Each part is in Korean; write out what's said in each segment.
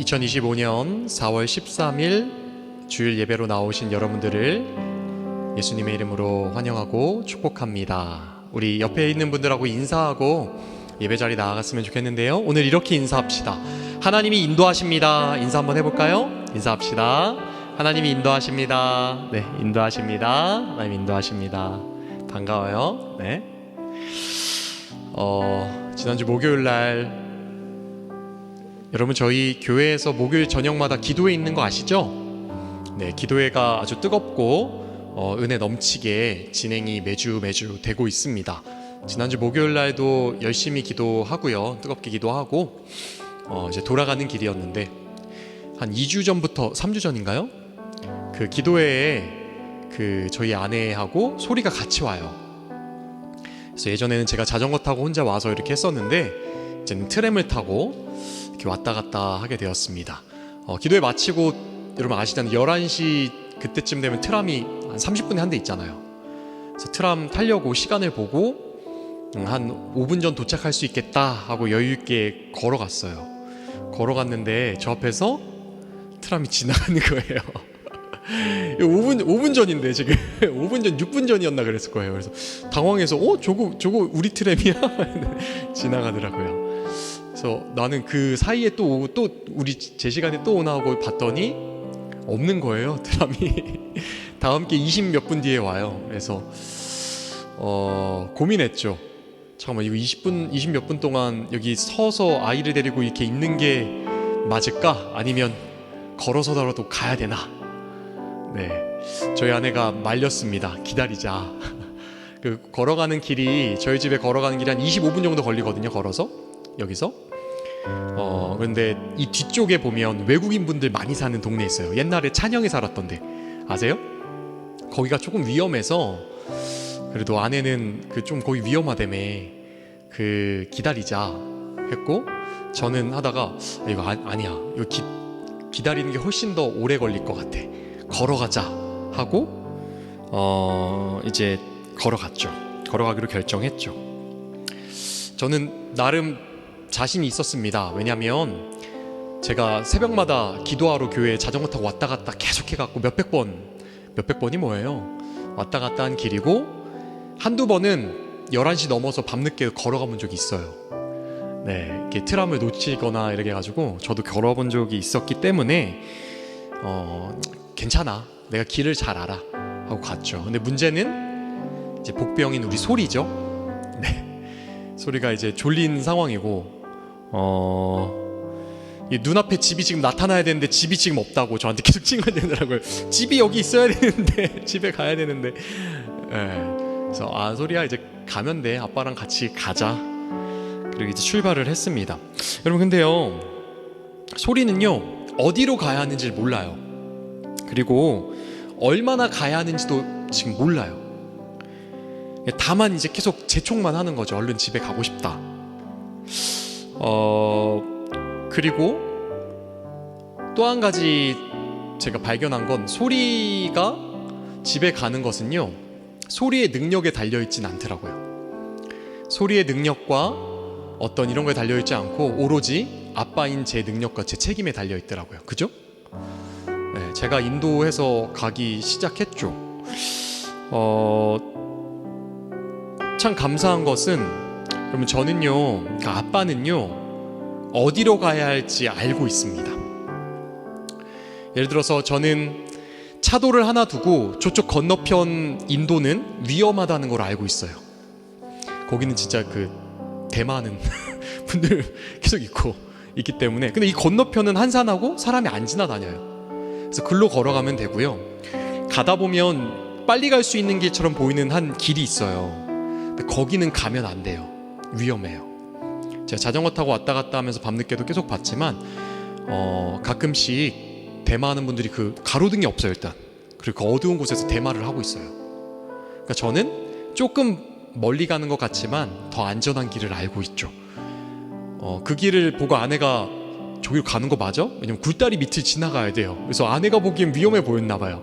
2025년 4월 13일 주일 예배로 나오신 여러분들을 예수님의 이름으로 환영하고 축복합니다. 우리 옆에 있는 분들하고 인사하고 예배 자리 나아갔으면 좋겠는데요. 오늘 이렇게 인사합시다. 하나님이 인도하십니다. 인사 한번 해볼까요? 인사합시다. 하나님이 인도하십니다. 네, 인도하십니다. 하나님 인도하십니다. 반가워요. 네. 지난주 목요일 날 여러분 저희 교회에서 목요일 저녁마다 기도회 있는 거 아시죠? 네, 기도회가 아주 뜨겁고 은혜 넘치게 진행이 매주 되고 있습니다. 지난주 목요일 날도 열심히 기도하고요, 뜨겁게 기도하고 이제 돌아가는 길이었는데 한 2주 전부터 3주 전인가요? 그 기도회에 저희 아내하고 소리가 같이 와요. 그래서 예전에는 제가 자전거 타고 혼자 와서 이렇게 했었는데 이제는 트램을 타고 이렇게 왔다 갔다 하게 되었습니다. 기도회 마치고 여러분 아시잖아요. 11시 그때쯤 되면 트람이 한 30분에 한 대 있잖아요. 그래서 트람 타려고 시간을 보고 한 5분 전 도착할 수 있겠다 하고 여유 있게 걸어갔어요. 걸어갔는데 저 앞에서 트람이 지나가는 거예요. 5분 전인데 지금 5분 전 6분 전이었나 그랬을 거예요. 그래서 당황해서 저거 우리 트램이야? 지나가더라고요. 그래서 나는 그 사이에 또 우리 제 시간에 또 오나 하고 봤더니 없는 거예요. 트람이 다음 게 20 몇 분 뒤에 와요. 그래서 고민했죠. 잠깐만, 이거 20 몇 분 동안 여기 서서 아이를 데리고 이렇게 있는 게 맞을까? 아니면 걸어서라도 가야 되나? 네, 저희 아내가 말렸습니다. 기다리자. 걸어가는 길이, 저희 집에 걸어가는 길이 한 25분 정도 걸리거든요. 걸어서 여기서. 그런데 이 뒤쪽에 보면 외국인 분들 많이 사는 동네 있어요. 옛날에 찬영에 살았던데 아세요? 거기가 조금 위험해서 그래도 아내는 좀 거기 위험하다며 기다리자 했고, 저는 하다가 이거 아니야, 이거 기다리는 게 훨씬 더 오래 걸릴 것 같아, 걸어가자 하고 이제 걸어가기로 결정했죠. 저는 나름 자신이 있었습니다. 왜냐하면 제가 새벽마다 기도하러 교회에 자전거 타고 왔다 갔다 계속 해갖고 몇백 번이 뭐예요? 왔다 갔다 한 길이고, 한두 번은 11시 넘어서 밤늦게 걸어가 본 적이 있어요. 네, 이렇게 트람을 놓치거나 이렇게 해가지고 저도 걸어본 적이 있었기 때문에 괜찮아, 내가 길을 잘 알아 하고 갔죠. 근데 문제는 이제 복병인 우리 소리죠. 네, 소리가 이제 졸린 상황이고 눈앞에 집이 지금 나타나야 되는데 집이 지금 없다고 저한테 계속 찡하더라고요. 집이 여기 있어야 되는데 집에 가야 되는데. 네, 그래서 소리야, 이제 가면 돼, 아빠랑 같이 가자. 그리고 이제 출발을 했습니다. 여러분 근데요, 소리는요 어디로 가야 하는지를 몰라요. 그리고 얼마나 가야 하는지도 지금 몰라요. 다만 이제 계속 재촉만 하는 거죠. 얼른 집에 가고 싶다. 그리고 또 한 가지 제가 발견한 건, 소리가 집에 가는 것은요 소리의 능력에 달려있진 않더라고요. 소리의 능력과 어떤 이런 거에 달려있지 않고 오로지 아빠인 제 능력과 제 책임에 달려있더라고요. 그죠? 네, 제가 인도해서 가기 시작했죠. 참 감사한 것은, 그러면 저는요, 그러니까 아빠는요 어디로 가야 할지 알고 있습니다. 예를 들어서 저는 차도를 하나 두고 저쪽 건너편 인도는 위험하다는 걸 알고 있어요. 거기는 진짜 대마하는 분들 계속 있기 때문에. 근데 이 건너편은 한산하고 사람이 안 지나다녀요. 그래서 글로 걸어가면 되고요. 가다 보면 빨리 갈 수 있는 길처럼 보이는 한 길이 있어요. 근데 거기는 가면 안 돼요. 위험해요. 제가 자전거 타고 왔다 갔다 하면서 밤늦게도 계속 봤지만 가끔씩 대마하는 분들이 가로등이 없어요 일단. 그리고 어두운 곳에서 대마를 하고 있어요. 그러니까 저는 조금 멀리 가는 것 같지만 더 안전한 길을 알고 있죠. 그 길을 보고 아내가 저기로 가는 거 맞아? 왜냐면 굴다리 밑을 지나가야 돼요. 그래서 아내가 보기엔 위험해 보였나 봐요.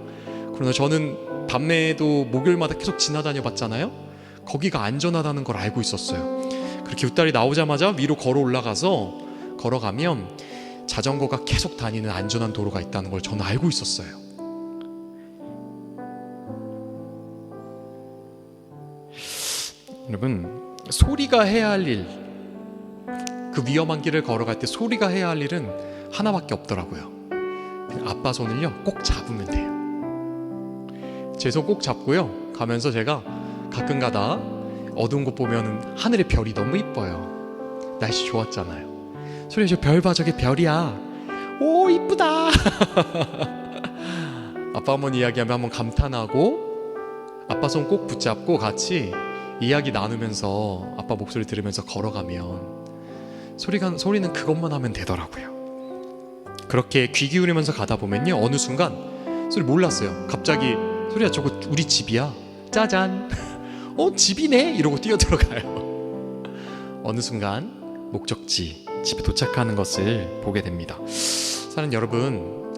그러나 저는 밤에도 목요일마다 계속 지나다녀 봤잖아요. 거기가 안전하다는 걸 알고 있었어요. 그렇게 굴다리 나오자마자 위로 걸어 올라가서 걸어가면 자전거가 계속 다니는 안전한 도로가 있다는 걸 저는 알고 있었어요. 여러분, 소리가 해야 할 일, 그 위험한 길을 걸어갈 때 소리가 해야 할 일은 하나밖에 없더라고요. 아빠 손을요 꼭 잡으면 돼요. 제 손 꼭 잡고요 가면서 제가 가끔가다 어두운 곳 보면 하늘의 별이 너무 이뻐요. 날씨 좋았잖아요. 소리, 저 별 봐, 저게 별이야. 오, 이쁘다. 아빠 한번 이야기하면 한번 감탄하고 아빠 손 꼭 붙잡고 같이 이야기 나누면서 아빠 목소리 들으면서 걸어가면 소리는 그것만 하면 되더라고요. 그렇게 귀 기울이면서 가다 보면요 어느 순간 소리 몰랐어요. 갑자기 소리야, 저거 우리 집이야. 짜잔. 집이네. 이러고 뛰어들어가요. 어느 순간 목적지, 집에 도착하는 것을 보게 됩니다. 사랑하는 여러분,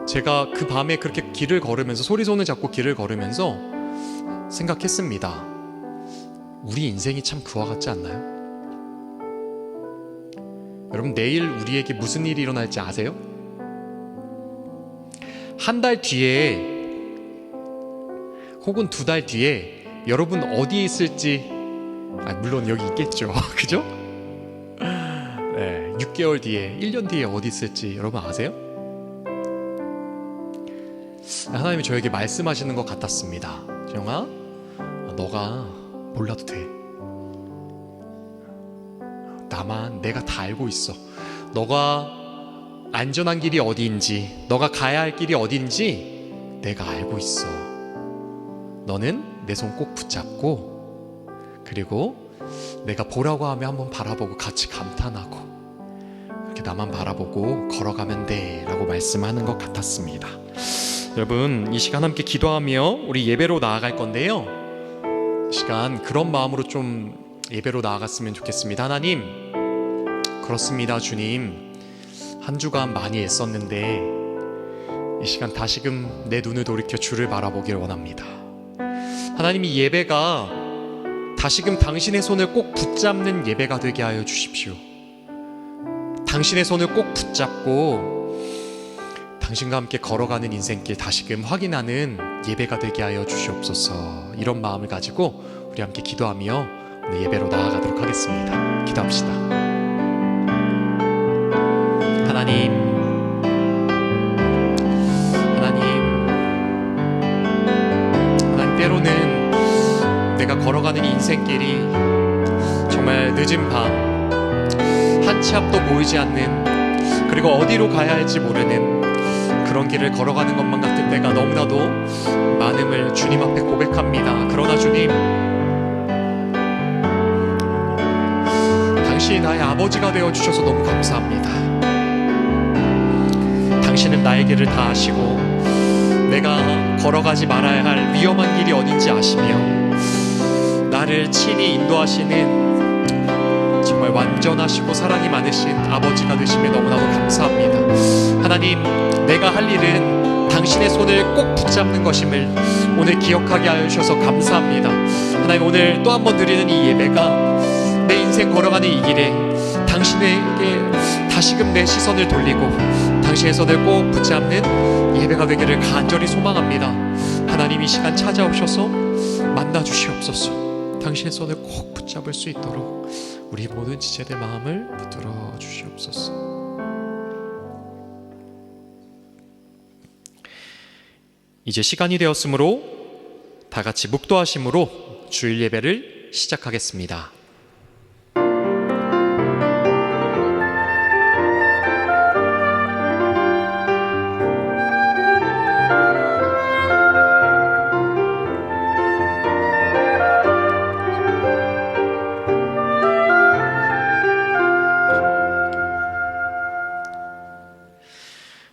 제가 그 밤에 그렇게 길을 걸으면서 소리 손을 잡고 길을 걸으면서 생각했습니다. 우리 인생이 참 그와 같지 않나요? 여러분, 내일 우리에게 무슨 일이 일어날지 아세요? 한 달 뒤에 혹은 2달 뒤에 여러분 어디에 있을지, 물론 여기 있겠죠. 그죠? 네, 6개월 뒤에, 1년 뒤에 어디 있을지 여러분 아세요? 하나님이 저에게 말씀하시는 것 같았습니다. 정아, 너가 몰라도 돼. 나만, 내가 다 알고 있어. 너가 안전한 길이 어디인지, 너가 가야 할 길이 어디인지 내가 알고 있어. 너는 내 손 꼭 붙잡고, 그리고 내가 보라고 하면 한번 바라보고 같이 감탄하고, 이렇게 나만 바라보고 걸어가면 돼 라고 말씀하는 것 같았습니다. 여러분, 이 시간 함께 기도하며 우리 예배로 나아갈 건데요, 이 시간 그런 마음으로 좀 예배로 나아갔으면 좋겠습니다. 하나님, 그렇습니다. 주님, 한 주간 많이 애썼는데 이 시간 다시금 내 눈을 돌이켜 주를 바라보기를 원합니다. 하나님, 이 예배가 다시금 당신의 손을 꼭 붙잡는 예배가 되게 하여 주십시오. 당신의 손을 꼭 붙잡고 당신과 함께 걸어가는 인생길 다시금 확인하는 예배가 되게 하여 주시옵소서. 이런 마음을 가지고 우리 함께 기도하며 오늘 예배로 나아가도록 하겠습니다. 기도합시다. 하나님, 때로는 내가 걸어가는 인생길이 정말 늦은 밤, 한 치 앞도 보이지 않는, 그리고 어디로 가야 할지 모르는 그런 길을 걸어가는 것만 같은 때가 너무나도 많음을 주님 앞에 고백합니다. 그러나 주님, 당신이 나의 아버지가 되어주셔서 너무 감사합니다. 당신은 나의 길을 다 아시고 내가 걸어가지 말아야 할 위험한 길이 어딘지 아시며 나를 친히 인도하시는 정말 완전하시고 사랑이 많으신 아버지가 되심에 너무나도 감사합니다. 하나님, 내가 할 일은 당신의 손을 꼭 붙잡는 것임을 오늘 기억하게 하여 주셔서 감사합니다. 하나님, 오늘 또 한 번 드리는 이 예배가 내 인생 걸어가는 이 길에 당신에게 다시금 내 시선을 돌리고 당신의 손을 꼭 붙잡는 예배가 되기를 간절히 소망합니다. 하나님, 이 시간 찾아오셔서 만나 주시옵소서. 당신의 손을 꼭 붙잡을 수 있도록 우리 모든 지체들 마음을 붙들어 주시옵소서. 이제 시간이 되었으므로 다 같이 묵도하심으로 주일 예배를 시작하겠습니다.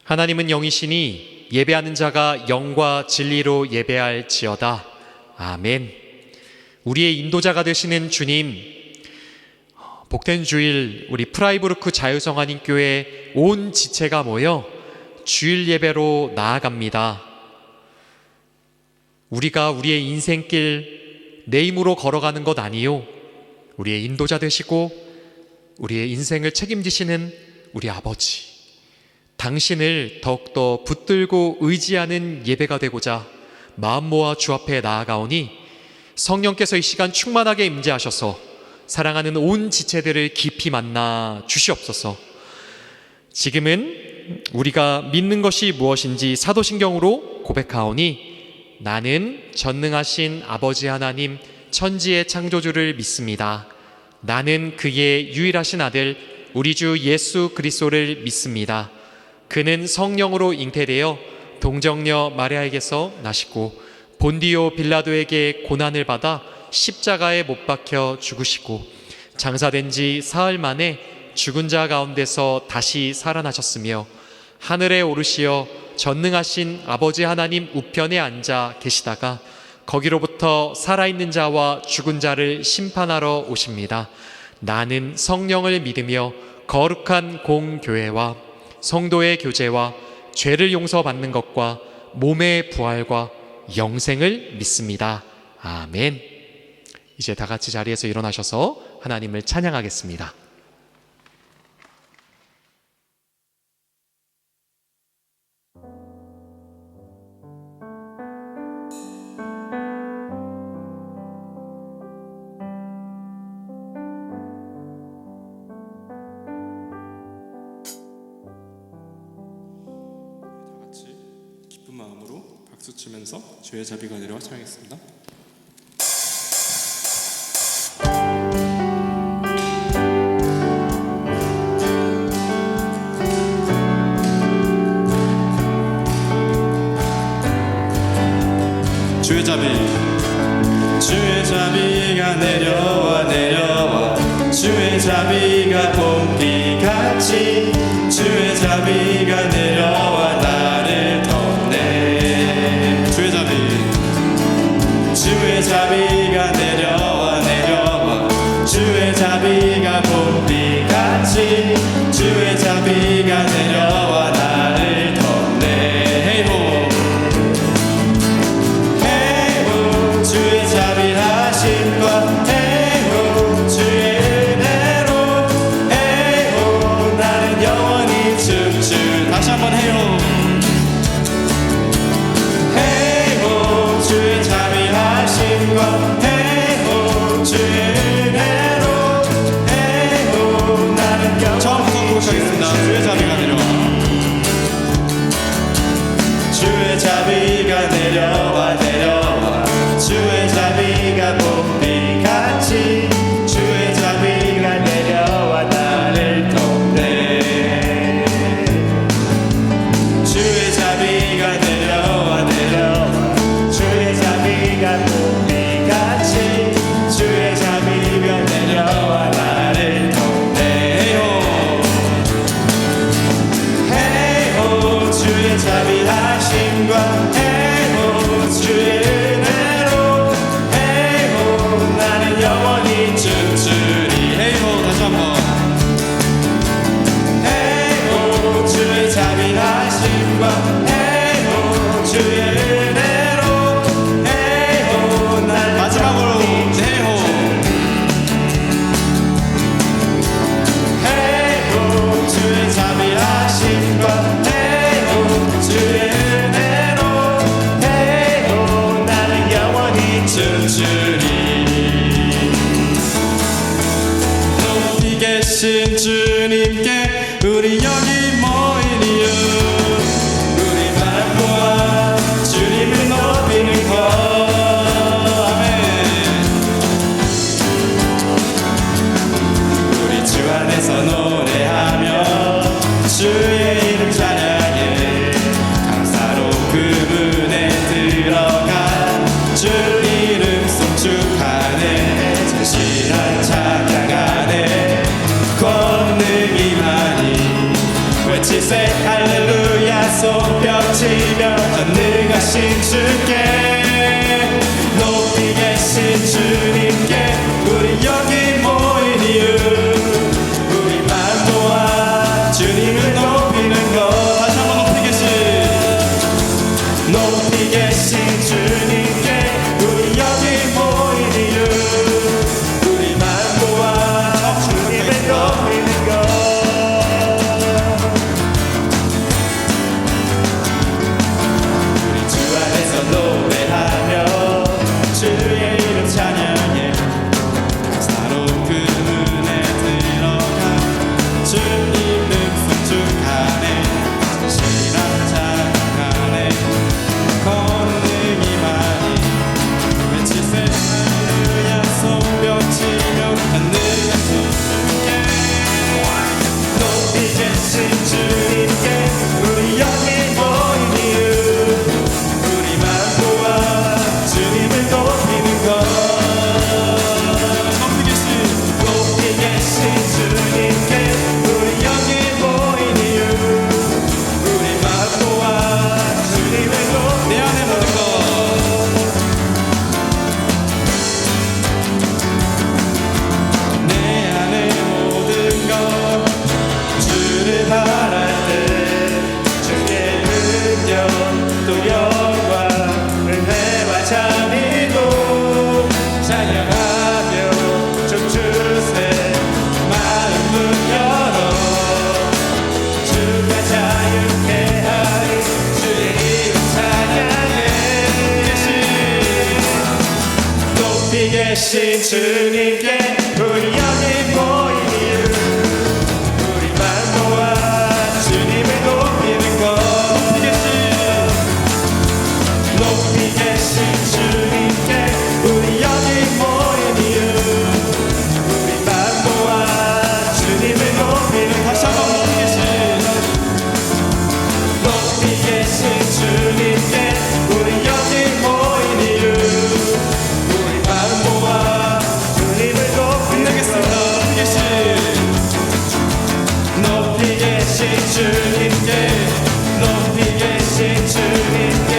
하나님은 영이시니 예배하는 자가 영과 진리로 예배할지어다. 아멘. 우리의 인도자가 되시는 주님, 복된 주일 우리 프라이부르크 자유성한인교회 온 지체가 모여 주일 예배로 나아갑니다. 우리가 우리의 인생길 내 힘으로 걸어가는 것 아니요, 우리의 인도자 되시고 우리의 인생을 책임지시는 우리 아버지, 당신을 더욱더 붙들고 의지하는 예배가 되고자 마음 모아 주 앞에 나아가오니 성령께서 이 시간 충만하게 임재하셔서 사랑하는 온 지체들을 깊이 만나 주시옵소서. 지금은 우리가 믿는 것이 무엇인지 사도신경으로 고백하오니 나는 전능하신 아버지 하나님 천지의 창조주를 믿습니다. 나는 그의 유일하신 아들 우리 주 예수 그리스도를 믿습니다. 그는 성령으로 잉태되어 동정녀 마리아에게서 나시고 본디오 빌라도에게 고난을 받아 십자가에 못 박혀 죽으시고 장사된 지 사흘 만에 죽은 자 가운데서 다시 살아나셨으며 하늘에 오르시어 전능하신 아버지 하나님 우편에 앉아 계시다가 거기로부터 살아있는 자와 죽은 자를 심판하러 오십니다. 나는 성령을 믿으며 거룩한 공교회와 성도의 교제와 죄를 용서받는 것과 몸의 부활과 영생을 믿습니다. 아멘. 이제 다 같이 자리에서 일어나셔서 하나님을 찬양하겠습니다. 박수 치면서 주의 자비가 내려와 찬양했습니다. 주의 자비, 주의 자비가 내려와 내려와 주의 자비가 봄비같이 주의 자비가 내려와 나를 덮네. 주의 자비, 주의 자비가 내려와 내려와 주의 자비가 봄비같이 주의 자비가 내려와 나를 덮네. 헤이호 헤이호 주의 자비하심과 헤이호 주의 은혜로 헤이호 나는 영원히 춤추. 다시 한번 헤이호 헤이호 주의 자비하심과 헤이호 주의 은혜로 헤이호 나는 영원히 처음부터 고백하겠습니다. 주의 자비가 내려와 주의 자비가 내려와 내려와 주의 자비가 봄비같이 주의 자비가 내려와 나를 덮네. 주의 자비가 내려와 내려와 주의 자비가 봄비같이 주의 자비가 내려와 나를 덮네. 헤이호 주의 자비하심과 헤이호 주의 은혜로 헤이호 나는 영원히 춤추리. 헤이호 다시 한번 헤이호 주의 자비하심과 헤이호 주의 은혜로 헤이호 나는 마지막으로 헤이호 헤이호 주의 자비하심과 헤이호 주의 은혜로 헤이호 나는 영원히 춤추리. 높이 계신 주님께 우리 여기 모인 이유 우리 만 모아 주님을 높이는 것. 아멘. 우리 주 안에서 노래하며 주의 이름 찬양해 감사로 그분에 들어가 주 이름 송축하네. 진실한 찬양 안에 권능이 많이 외치세 할렐루야 손뼉치며 전능하신 주께 높이 계신 주님께 우리 여기 모인 이유 우리만 모아 주님을 높이는 것. 다시 한번 높이 계신 주님께 우리 여기 모인 이유 우리만 모아 주님을 높이는 것. 주님께 높이 계신 주님께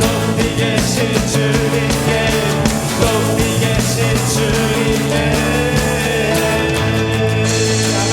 높이 계신 주님께 높이 계신 주님께 아멘.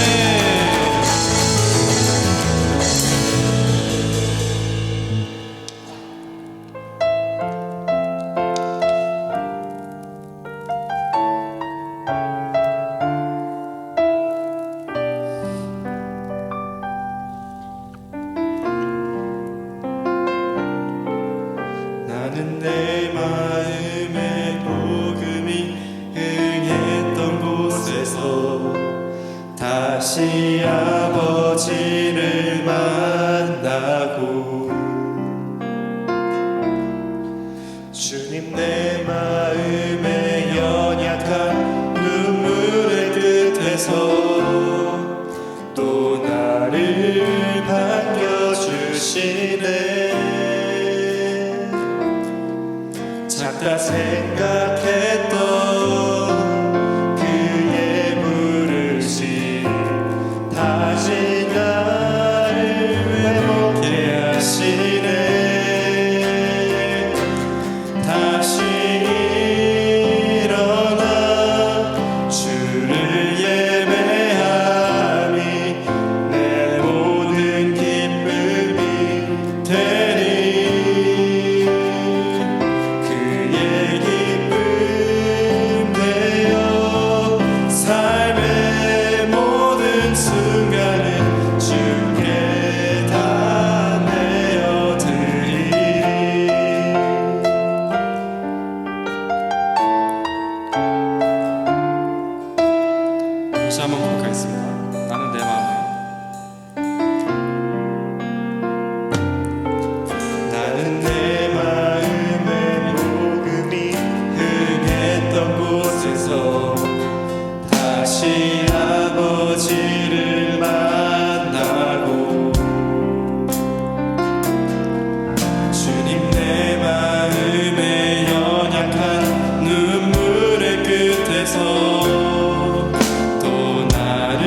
나는 내 마음의 복음이 흥했던 곳에서 다시 아버지를 만나고 주님 내 마음의 연약한 눈물의 끝에서 또 나를 반겨주시네. 작다 생각했던 그의 부르심 다시 나를 회복케 하시네. 다시 일어나 주를 예배함이 내 모든 기쁨이 되리. 그의 기쁨 되어 삶의 모든 순간을 주께 다 내어드리리. 다시 한번 고백하겠습니다. 나는 내 마음에 나는 내 마음의 복음이 흥했던 곳에서 다시 아버지를 만나고 주님 내 마음의 연약한 눈물의 끝에서 또 나를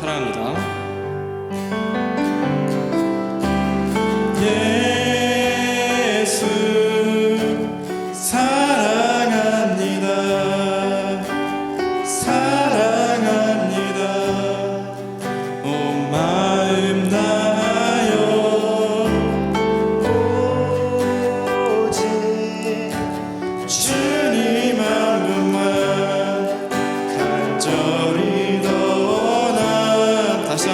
사랑합니다. 예수 사랑합니다. 사랑합니다. 온 마음 다하여 오직 주님 한 분만 간절히 더 원한 다시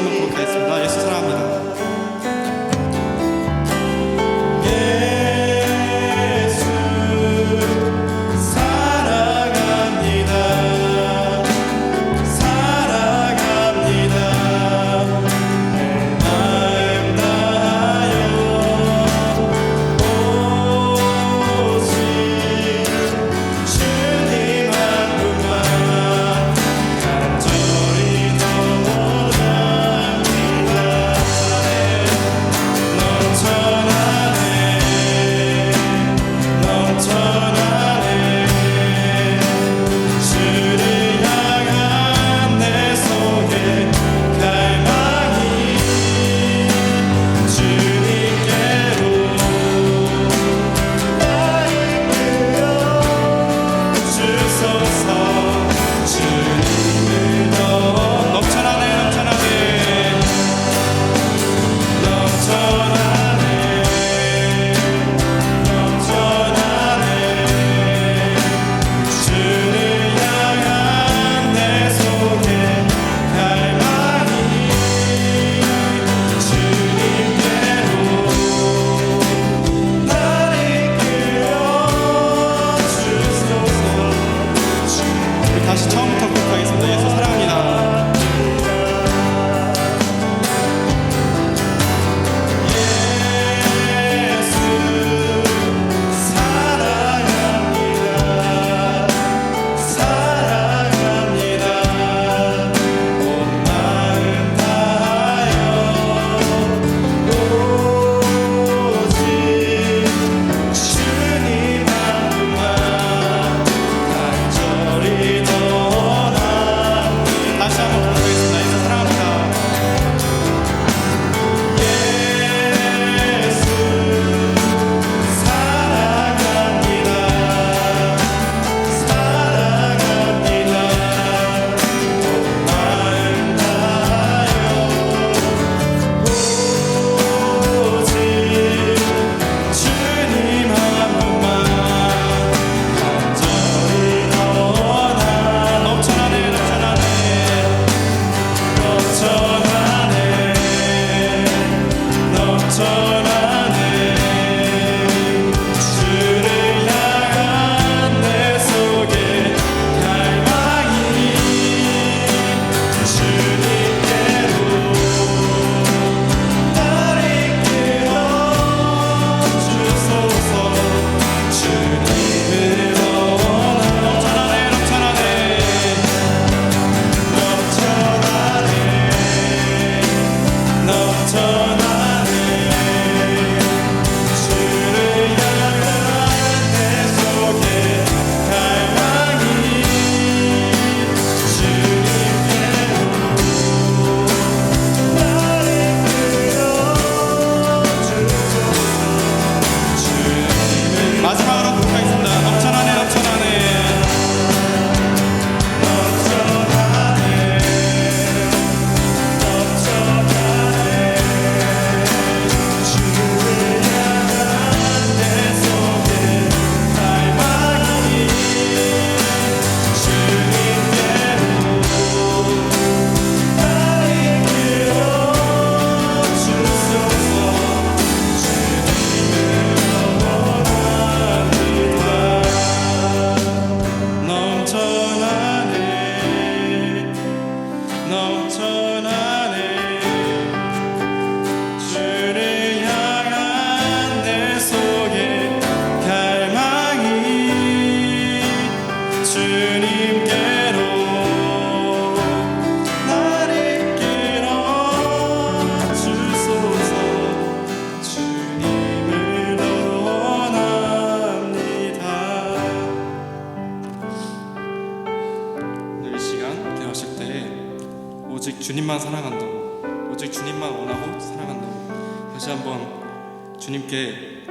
주님만 사랑한다고, 오직 주님만 원하고 사랑한다고 다시 한번 주님께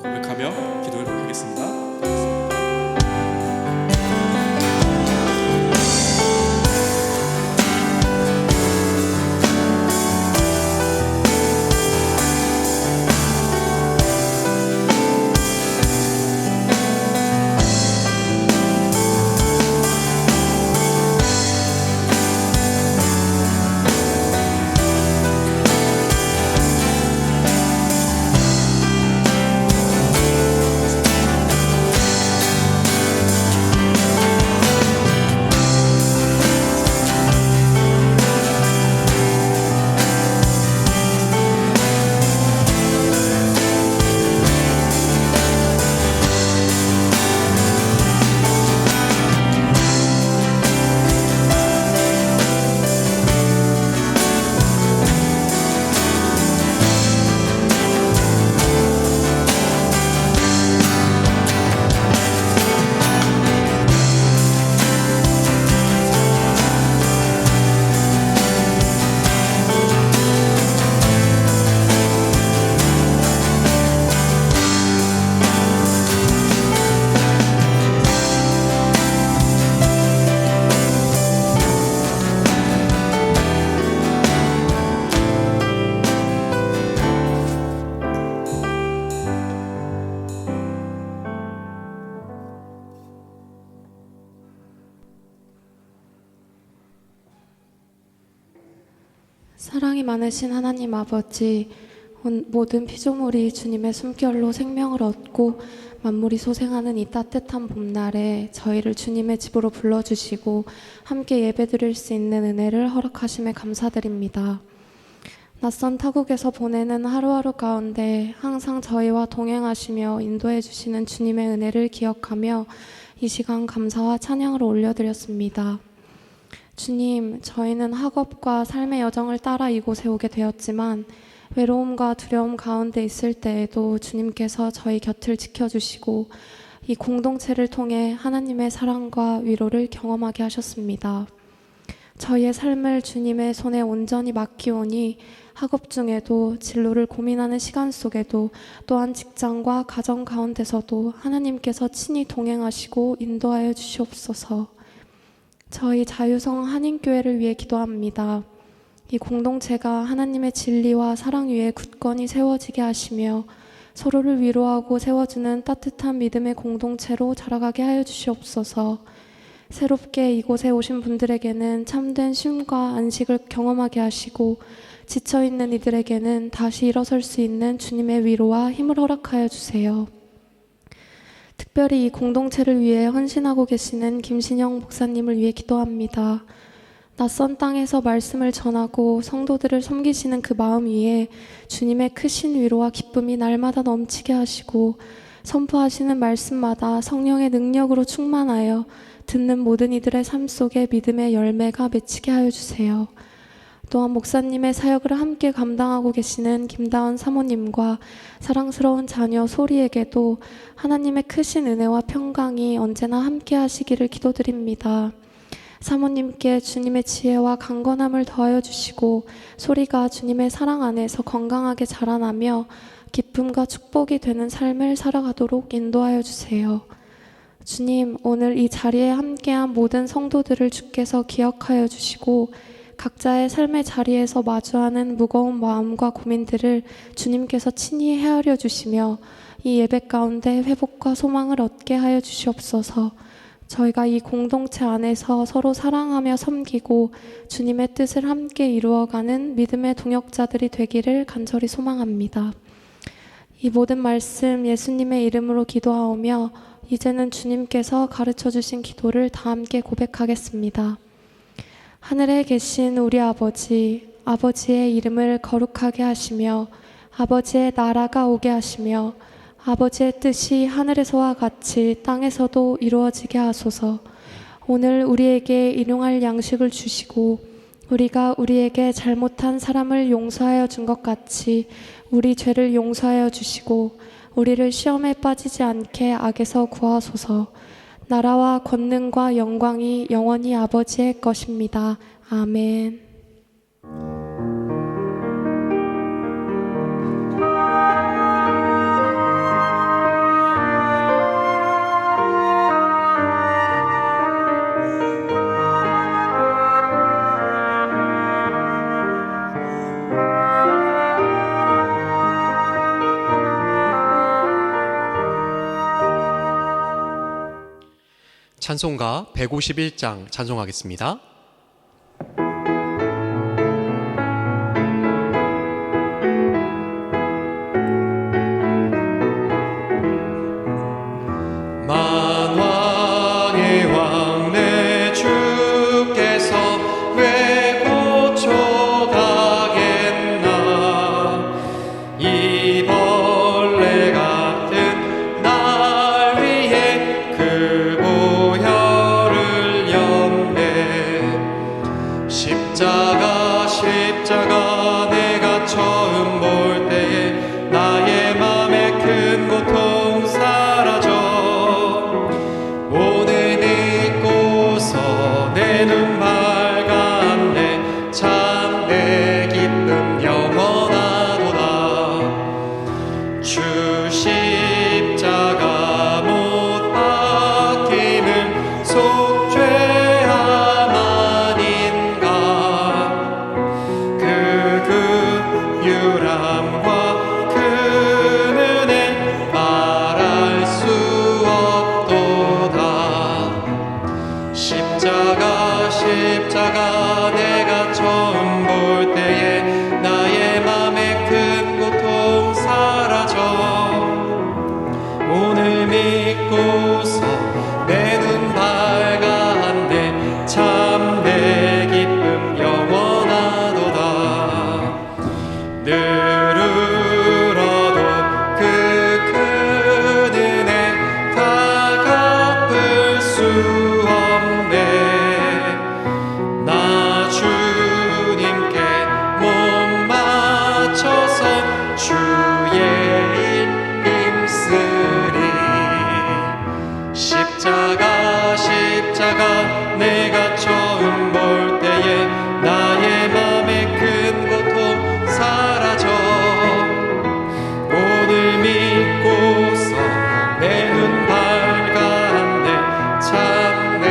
고백하며 기도하도록 하겠습니다. 사랑이 많으신 하나님 아버지, 모든 피조물이 주님의 숨결로 생명을 얻고 만물이 소생하는 이 따뜻한 봄날에 저희를 주님의 집으로 불러주시고 함께 예배드릴 수 있는 은혜를 허락하심에 감사드립니다. 낯선 타국에서 보내는 하루하루 가운데 항상 저희와 동행하시며 인도해 주시는 주님의 은혜를 기억하며 이 시간 감사와 찬양을 올려드렸습니다. 주님, 저희는 학업과 삶의 여정을 따라 이곳에 오게 되었지만 외로움과 두려움 가운데 있을 때에도 주님께서 저희 곁을 지켜주시고 이 공동체를 통해 하나님의 사랑과 위로를 경험하게 하셨습니다. 저희의 삶을 주님의 손에 온전히 맡기오니 학업 중에도 진로를 고민하는 시간 속에도 또한 직장과 가정 가운데서도 하나님께서 친히 동행하시고 인도하여 주시옵소서. 저희 자유성 한인교회를 위해 기도합니다. 이 공동체가 하나님의 진리와 사랑 위에 굳건히 세워지게 하시며 서로를 위로하고 세워주는 따뜻한 믿음의 공동체로 자라가게 하여 주시옵소서. 새롭게 이곳에 오신 분들에게는 참된 쉼과 안식을 경험하게 하시고 지쳐있는 이들에게는 다시 일어설 수 있는 주님의 위로와 힘을 허락하여 주세요. 특별히 이 공동체를 위해 헌신하고 계시는 김신영 목사님을 위해 기도합니다. 낯선 땅에서 말씀을 전하고 성도들을 섬기시는 그 마음 위에 주님의 크신 위로와 기쁨이 날마다 넘치게 하시고 선포하시는 말씀마다 성령의 능력으로 충만하여 듣는 모든 이들의 삶 속에 믿음의 열매가 맺히게 하여 주세요. 또한 목사님의 사역을 함께 감당하고 계시는 김다은 사모님과 사랑스러운 자녀 소리에게도 하나님의 크신 은혜와 평강이 언제나 함께 하시기를 기도드립니다. 사모님께 주님의 지혜와 강건함을 더하여 주시고 소리가 주님의 사랑 안에서 건강하게 자라나며 기쁨과 축복이 되는 삶을 살아가도록 인도하여 주세요. 주님, 오늘 이 자리에 함께한 모든 성도들을 주께서 기억하여 주시고 각자의 삶의 자리에서 마주하는 무거운 마음과 고민들을 주님께서 친히 헤아려 주시며 이 예배 가운데 회복과 소망을 얻게 하여 주시옵소서. 저희가 이 공동체 안에서 서로 사랑하며 섬기고 주님의 뜻을 함께 이루어가는 믿음의 동역자들이 되기를 간절히 소망합니다. 이 모든 말씀 예수님의 이름으로 기도하오며 이제는 주님께서 가르쳐 주신 기도를 다 함께 고백하겠습니다. 하늘에 계신 우리 아버지, 아버지의 이름을 거룩하게 하시며 아버지의 나라가 오게 하시며 아버지의 뜻이 하늘에서와 같이 땅에서도 이루어지게 하소서. 오늘 우리에게 일용할 양식을 주시고 우리가 우리에게 잘못한 사람을 용서하여 준 것 같이 우리 죄를 용서하여 주시고 우리를 시험에 빠지지 않게 악에서 구하소서. 나라와 권능과 영광이 영원히 아버지의 것입니다. 아멘. 찬송가 151장 찬송하겠습니다. 만왕의 왕 내 주께서 왜 고쳐가겠나. 이 벌레 같은 날 위해 그 보혈을 였네. 십자가 내가 처음 볼 때에 나의 맘에 큰 고통 사라져. 오늘 믿고서 내 눈 밝았네. 참 내 기쁨 영원하도다. 주 십자가 못 박힘은 속죄함 아닌가. 그 긍휼함과 그 은혜 말할 수 없도다. 십자가 내가 처음 볼 때에 나의 맘에 큰 고통 사라져. 오늘 믿고서 내 눈 밝았네. 참 내 기쁨 영원하도다. 늘 울어도 그 큰 은혜 다 갚을 수 없네. 나 주님께 못 맞춰서 주의 일 힘쓰리. 십자가 내가 처음 볼 때에 나의 맘에 큰 고통 사라져. 오늘 믿고서 내 눈 밝았네. 참 내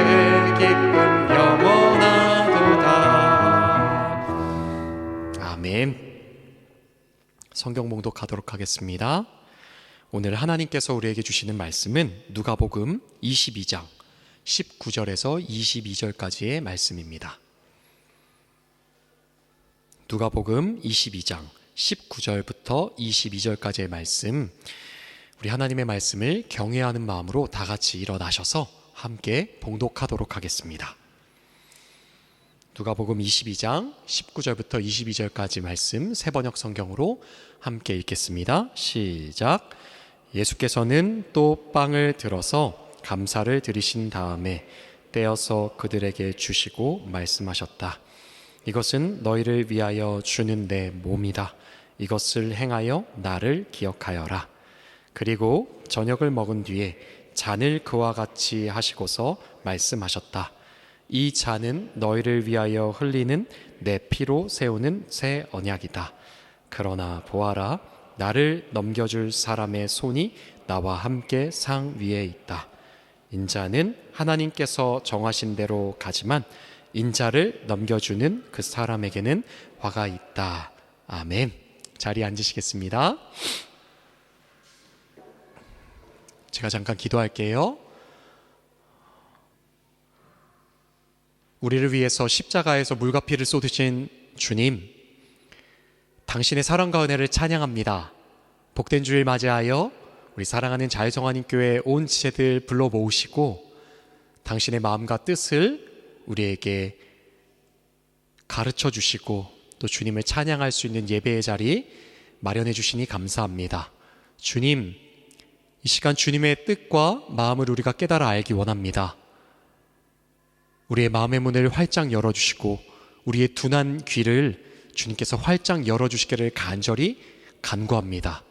기쁨 영원하도다. 아멘. 성경 봉독하도록 하겠습니다. 오늘 하나님께서 우리에게 주시는 말씀은 누가복음 22장 19절에서 22절까지의 말씀입니다. 누가복음 22장 19절부터 22절까지의 말씀, 우리 하나님의 말씀을 경외하는 마음으로 다 같이 일어나셔서 함께 봉독하도록 하겠습니다. 누가복음 22장 19절부터 22절까지 말씀 세 번역 성경으로 함께 읽겠습니다. 시작. 예수께서는 또 빵을 들어서 감사를 드리신 다음에 떼어서 그들에게 주시고 말씀하셨다. 이것은 너희를 위하여 주는 내 몸이다. 이것을 행하여 나를 기억하여라. 그리고 저녁을 먹은 뒤에 잔을 그와 같이 하시고서 말씀하셨다. 이 잔은 너희를 위하여 흘리는 내 피로 세우는 새 언약이다. 그러나 보아라, 나를 넘겨줄 사람의 손이 나와 함께 상 위에 있다. 인자는 하나님께서 정하신 대로 가지만 인자를 넘겨주는 그 사람에게는 화가 있다. 아멘. 자리에 앉으시겠습니다. 제가 잠깐 기도할게요. 우리를 위해서 십자가에서 물과 피를 쏟으신 주님, 당신의 사랑과 은혜를 찬양합니다. 복된 주일 맞이하여 우리 사랑하는 자유성화님교회 온 지체들 불러 모으시고 당신의 마음과 뜻을 우리에게 가르쳐 주시고 또 주님을 찬양할 수 있는 예배의 자리 마련해 주시니 감사합니다. 주님, 이 시간 주님의 뜻과 마음을 우리가 깨달아 알기 원합니다. 우리의 마음의 문을 활짝 열어주시고 우리의 둔한 귀를 주님께서 활짝 열어주시기를 간절히 간구합니다.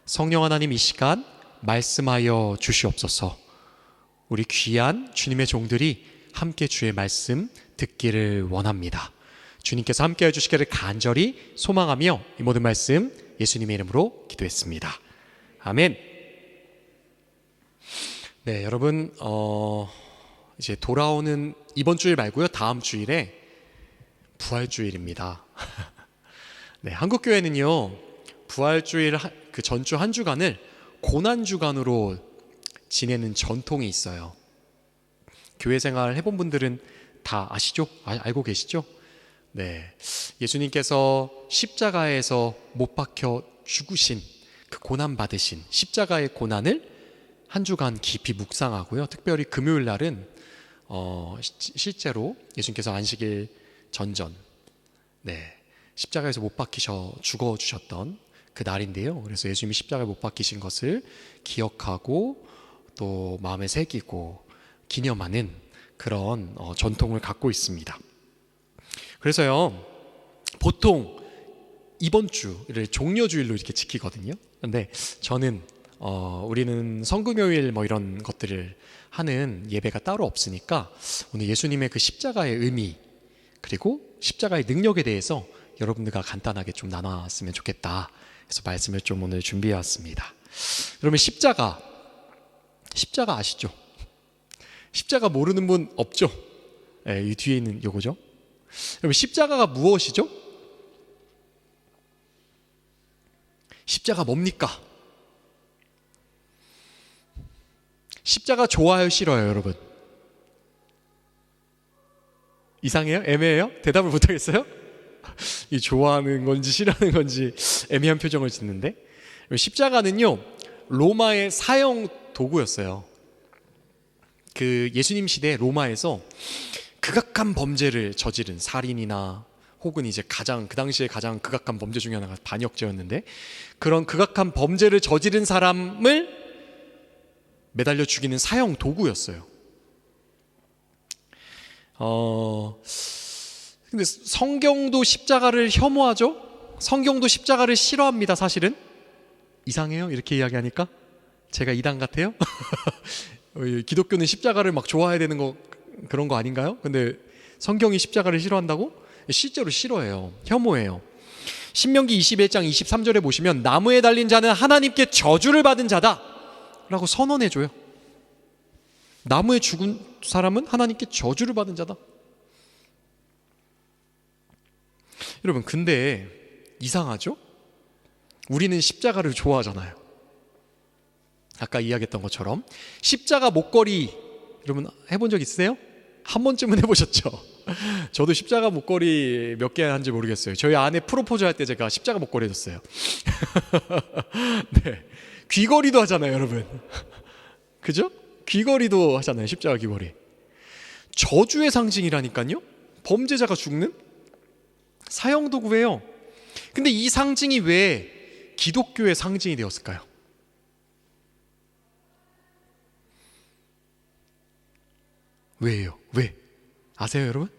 성령 하나님, 이 시간 말씀하여 주시옵소서. 우리 귀한 주님의 종들이 함께 주의 말씀 듣기를 원합니다. 주님께서 함께 해주시기를 간절히 소망하며 이 모든 말씀 예수님의 이름으로 기도했습니다. 아멘. 네, 여러분 이제 돌아오는 이번 주일 말고요, 다음 주일에 부활주일입니다. 네, 한국교회는요 부활주일 그 전주 한 주간을 고난주간으로 지내는 전통이 있어요. 교회 생활 해본 분들은 다 아시죠? 알고 계시죠? 네, 예수님께서 십자가에서 못 박혀 죽으신 그 고난 받으신 십자가의 고난을 한 주간 깊이 묵상하고요. 특별히 금요일 날은 실제로 예수님께서 안식일 전전, 네, 십자가에서 못 박히셔 죽어 주셨던 그 날인데요. 그래서 예수님이 십자가에 못 박히신 것을 기억하고 또 마음에 새기고 기념하는 그런 전통을 갖고 있습니다. 그래서요, 보통 이번 주를 종려주일로 이렇게 지키거든요. 근데 저는 우리는 성금요일 뭐 이런 것들을 하는 예배가 따로 없으니까 오늘 예수님의 그 십자가의 의미 그리고 십자가의 능력에 대해서 여러분들과 간단하게 좀 나눴으면 좋겠다 그래서 말씀을 좀 오늘 준비해 왔습니다. 그러면 십자가 아시죠? 십자가 모르는 분 없죠? 네, 이 뒤에 있는 요거죠. 여러분 십자가가 무엇이죠? 십자가 뭡니까? 십자가 좋아요, 싫어요, 여러분? 이상해요? 애매해요? 대답을 못하겠어요? 이 좋아하는 건지 싫어하는 건지 애매한 표정을 짓는데, 십자가는요 로마의 사형 도구였어요. 그 예수님 시대 로마에서 극악한 범죄를 저지른 살인이나 혹은 이제 그 당시에 가장 극악한 범죄 중에 하나가 반역죄였는데, 그런 극악한 범죄를 저지른 사람을 매달려 죽이는 사형 도구였어요. 근데 성경도 십자가를 혐오하죠? 성경도 십자가를 싫어합니다, 사실은. 이상해요? 이렇게 이야기하니까? 제가 이단 같아요? 기독교는 십자가를 막 좋아해야 되는 거 그런 거 아닌가요? 근데 성경이 십자가를 싫어한다고? 실제로 싫어해요. 혐오해요. 신명기 21장 23절에 보시면 나무에 달린 자는 하나님께 저주를 받은 자다 라고 선언해줘요. 나무에 죽은 사람은 하나님께 저주를 받은 자다. 여러분 근데 이상하죠? 우리는 십자가를 좋아하잖아요. 아까 이야기했던 것처럼 십자가 목걸이 여러분 해본 적 있으세요? 한 번쯤은 해보셨죠? 저도 십자가 목걸이 몇 개 한지 모르겠어요. 저희 아내 프로포즈 할 때 제가 십자가 목걸이 해줬어요. 네, 귀걸이도 하잖아요, 여러분. 그죠? 귀걸이도 하잖아요, 십자가 귀걸이. 저주의 상징이라니까요. 범죄자가 죽는 사형도구예요. 근데 이 상징이 왜 기독교의 상징이 되었을까요? 왜요? 왜? 아세요, 여러분?